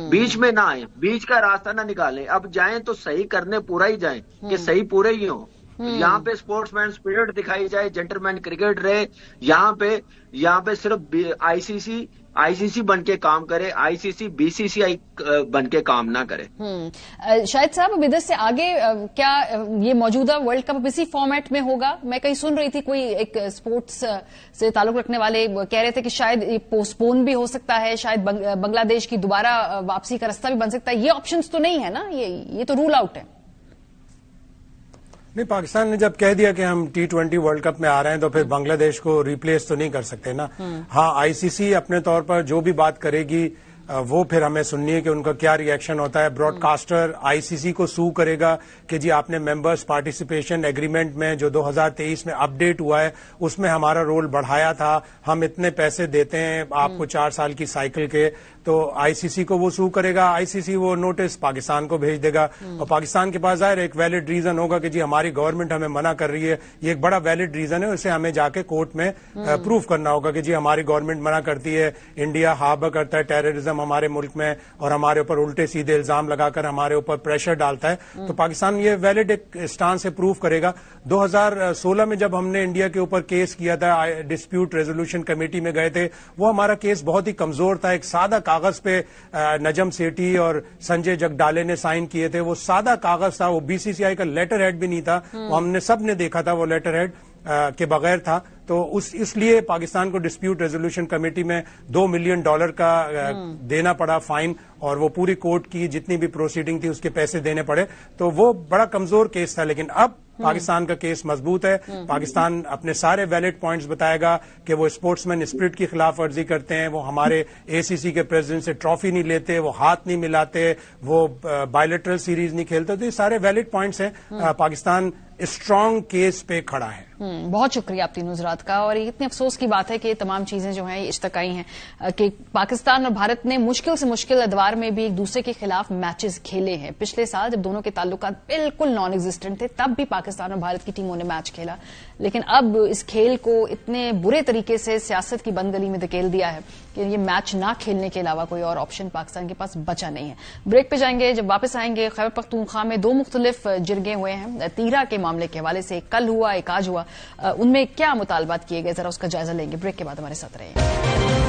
بیچ میں نہ آئیں, بیچ کا راستہ نہ نکالیں. اب جائیں تو صحیح کرنے پورا ہی جائیں کہ صحیح پورے ہی ہوں. یہاں پہ اسپورٹس مین اسپرٹ دکھائی جائے, جینٹل مین کرکٹ رہے. یہاں پہ صرف ICC بن کے کام کرے, ICC BCCI بن کے کام نہ کرے. شاہد صاحب اب ادھر سے آگے کیا یہ موجودہ ورلڈ کپ اسی فارمیٹ میں ہوگا؟ میں کہیں سن رہی تھی کوئی ایک اسپورٹس سے تعلق رکھنے والے کہہ رہے تھے کہ شاید یہ پوسٹ پون بھی ہو سکتا ہے, شاید بنگلہ دیش کی دوبارہ واپسی کا راستہ بھی بن سکتا ہے. یہ آپشنز تو نہیں ہے نا, یہ تو رول آؤٹ ہے. نہیں, پاکستان نے جب کہہ دیا کہ ہم T20 ورلڈ کپ میں آ رہے ہیں تو پھر بنگلہ دیش کو ریپلیس تو نہیں کر سکتے نا. ہاں ICC اپنے طور پر جو بھی بات کرے گی وہ پھر ہمیں سننی ہے کہ ان کا کیا ری ایکشن ہوتا ہے. براڈ کاسٹر ICC کو سو کرے گا کہ جی آپ نے ممبرز پارٹیسپیشن ایگریمنٹ میں جو 2023 میں اپڈیٹ ہوا ہے اس میں ہمارا رول بڑھایا تھا, ہم اتنے پیسے دیتے ہیں آپ کو 4 سال کی سائیکل کے, تو ICC کو وہ سو کرے گا. ICC وہ نوٹس پاکستان کو بھیج دے گا اور پاکستان کے پاس ظاہر ایک ویلڈ ریزن ہوگا کہ جی ہماری گورنمنٹ ہمیں منع کر رہی ہے. یہ ایک بڑا ویلڈ ریزن ہے, اسے ہمیں جا کے کورٹ میں پروف کرنا ہوگا کہ جی ہماری گورنمنٹ منع کرتی ہے, انڈیا ہاربر کرتا ہے ٹیررزم ہمارے ملک میں اور ہمارے اوپر الٹے سیدھے الزام لگا کر ہمارے اوپر پریشر ڈالتا ہے. تو پاکستان یہ ویلڈ ایک اسٹانس سے پروف کرے گا. 2016 میں جب ہم نے انڈیا کے اوپر کیس کیا تھا, ڈسپیوٹ ریزولوشن کمیٹی میں گئے تھے, وہ ہمارا کیس بہت ہی کمزور تھا. ایک سادہ کاغذ پہ نجم سیٹھی اور سنجے جگڈالے نے سائن کیے تھے, وہ سادہ کاغذ تھا, وہ BCCI کا لیٹر ہیڈ بھی نہیں تھا, وہ ہم نے سب نے دیکھا تھا, وہ لیٹر ہیڈ کے بغیر تھا. تو اس لیے پاکستان کو ڈسپیوٹ ریزولوشن کمیٹی میں $2 ملین کا دینا پڑا فائن, اور وہ پوری کورٹ کی جتنی بھی پروسیڈنگ تھی اس کے پیسے دینے پڑے. تو وہ بڑا کمزور کیس تھا, لیکن اب پاکستان کا کیس مضبوط ہے. پاکستان اپنے سارے ویلڈ پوائنٹس بتائے گا کہ وہ اسپورٹس مین اسپرٹ کی خلاف ورزی کرتے ہیں, وہ ہمارے ACC کے پریزیڈنٹ سے ٹرافی نہیں لیتے, وہ ہاتھ نہیں ملاتے, وہ بائیلیٹرل سیریز نہیں کھیلتے. تو یہ سارے ویلڈ پوائنٹس ہیں. پاکستان स्ट्रांग केस पे खड़ा है। बहुत शुक्रिया आप तीनों हज़रात का। और ये इतने अफसोस की बात है कि तमाम चीजें जो हैं इस तक आई हैं कि पाकिस्तान और भारत ने मुश्किल से मुश्किल अदवार में भी एक दूसरे के खिलाफ मैचेस खेले हैं। पिछले साल जब दोनों के ताल्लुकात बिल्कुल नॉन एग्जिस्टेंट थे तब भी पाकिस्तान और भारत की टीमों ने मैच खेला, लेकिन अब इस खेल को इतने बुरे तरीके से सियासत की बंदगली में धकेल दिया है कि ये मैच ना खेलने के अलावा कोई और ऑप्शन पाकिस्तान के पास बचा नहीं है। ब्रेक पे जाएंगे, जब वापस आएंगे खैबर पख्तूनख्वा में 2 मुख्तलिफ जिरगे हुए हैं। तीरा के मामले के हवाले से कल हुआ, एक आज हुआ, उनमें क्या मुतालबात किए गए, जरा उसका जायजा लेंगे। ब्रेक के बाद हमारे साथ रहिए।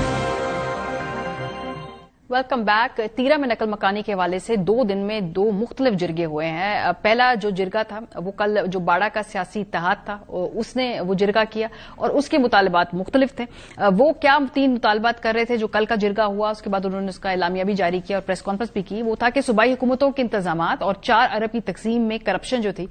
Welcome back. तीरा में नकल मकानी के हवाले से 2 दिन में 2 मुख्तलिफ जिरगे हुए हैं। पहला जो जिरगा था वो कल जो बाड़ा का सियासी इत्तेहाद था उसने वो जिरगा किया और उसके मुतालबात मुख्तलिफ थे। वो क्या 3 मुतालबात कर रहे थे जो कल का जिरगा हुआ, उसके बाद उन्होंने उसका एलामिया भी जारी किया और प्रेस कॉन्फ्रेंस भी की। वो था कि सूबाई हुकूमतों के इंतजामात और 4 अरब की तकसीम में करप्शन जो थी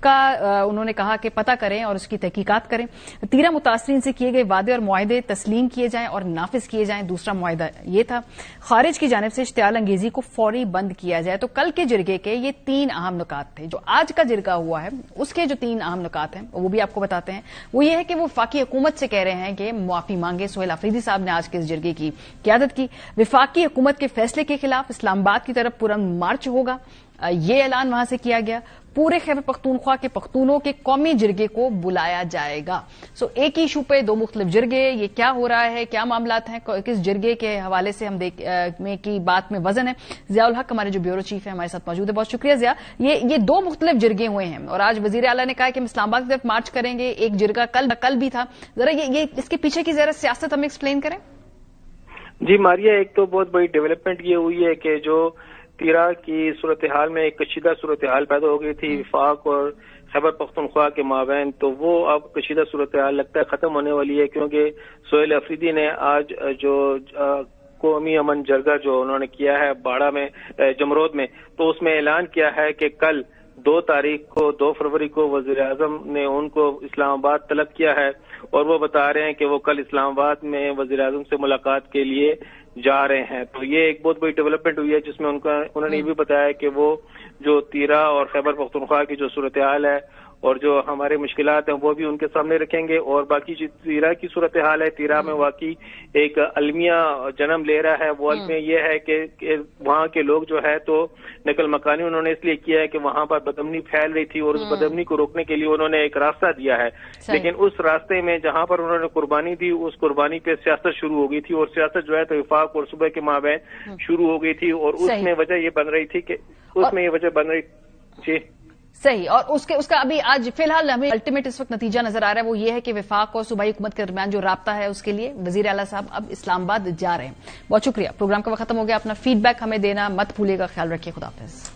उसका उन्होंने कहा कि पता करें और उसकी तहकीकात करें। 13 मुतासरीन से किए गए वादे और मुआहदे तस्लीम किए जाएं और नाफिज किए जाएं। दूसरा मुआहदा ये था खारिज की जानिब से इश्तियाल अंगेजी को फौरी बंद किया जाए। तो कल के जिरगे के ये 3 अहम नुकात थे। जो आज का जिरगा हुआ है उसके जो 3 अहम नुकात हैं वो भी आपको बताते हैं। वो ये है कि वो वफाकी हुकूमत से कह रहे हैं कि मुआफी मांगे। सोहेल अफरीदी साहब ने आज के इस जिरगे की क़यादत की। वफाकी हुकूमत के फैसले के खिलाफ इस्लामाबाद की तरफ पुरअमन मार्च होगा, ये ऐलान वहां से किया गया। पूरे खैबर पख्तूनख्वा के पख्तूनों के कौमी जिरगे को बुलाया जाएगा। सो एक ही इशू पे 2 मुख्तलिफ जिरगे, ये क्या हो रहा है, क्या मामलात हैं, किस जिरगे के हवाले से हम में की बात में वजन है। जियाउल हक हमारे जो ब्यूरो चीफ है हमारे साथ मौजूद है, बहुत शुक्रिया जिया। ये 2 मुख्तलिफ जिरगे हुए हैं और आज वजीर आला ने कहा कि हम इस्लामाबाद की तरफ मार्च करेंगे। एक जिरगा कल भी था। जरा ये इसके पीछे की जरा सियासत हमें एक्सप्लेन करें। जी मारिया, एक तो बहुत बड़ी डेवलपमेंट ये हुई है कि जो तीरा की सूरत हाल में एक कशीदा सूरत हाल पैदा हो गई थी वफाक और खैबर पख्तूनख्वा के माबैन, तो वो अब कशीदा सूरत हाल लगता है खत्म होने वाली है, क्योंकि सोहेल अफरीदी ने आज जो कौमी अमन जरगा जो उन्होंने किया है बाड़ा में जमरोद में, तो उसमें ऐलान किया है कि कल 2 तारीख को 2 फरवरी को वजीर आजम ने उनको इस्लामाबाद तलब किया है और वो बता रहे हैं कि वो कल इस्लामाबाद में वजीर आजम से मुलाकात के लिए जा रहे हैं। तो ये एक बहुत बड़ी डेवलपमेंट हुई है जिसमें उन्होंने ये भी बताया कि वो जो तीरा और खैबर पख्तूनख्वा की जो सूरत हाल है और जो हमारे मुश्किलात हैं वो भी उनके सामने रखेंगे। और बाकी जो तीरा की सूरत हाल है, तीरा में वाकई एक अलमिया जन्म ले रहा है। वो अलमिया ये है कि वहाँ के लोग जो है तो नकल मकानी उन्होंने इसलिए किया है कि वहाँ पर बदअमनी फैल रही थी और उस बदअमनी को रोकने के लिए उन्होंने एक रास्ता दिया है, लेकिन उस रास्ते में जहाँ पर उन्होंने कुर्बानी दी उस कुर्बानी पे सियासत शुरू हो गई थी और सियासत जो है तो वफाक और सुबह के माबैन शुरू हो गई थी और उसमें वजह ये बन रही थी कि सही। और उसका अभी आज फिलहाल हमें अल्टीमेट इस वक्त नतीजा नजर आ रहा है वो ये है कि वफाक और सूबाई हुकूमत के दरमियान जो राब्ता है उसके लिए वजीर आला साहब अब इस्लामाबाद जा रहे हैं। बहुत शुक्रिया। प्रोग्राम का वक्त खत्म हो गया। अपना फीडबैक हमें देना मत भूलिएगा। ख्याल रखिए। खुदा हाफिज।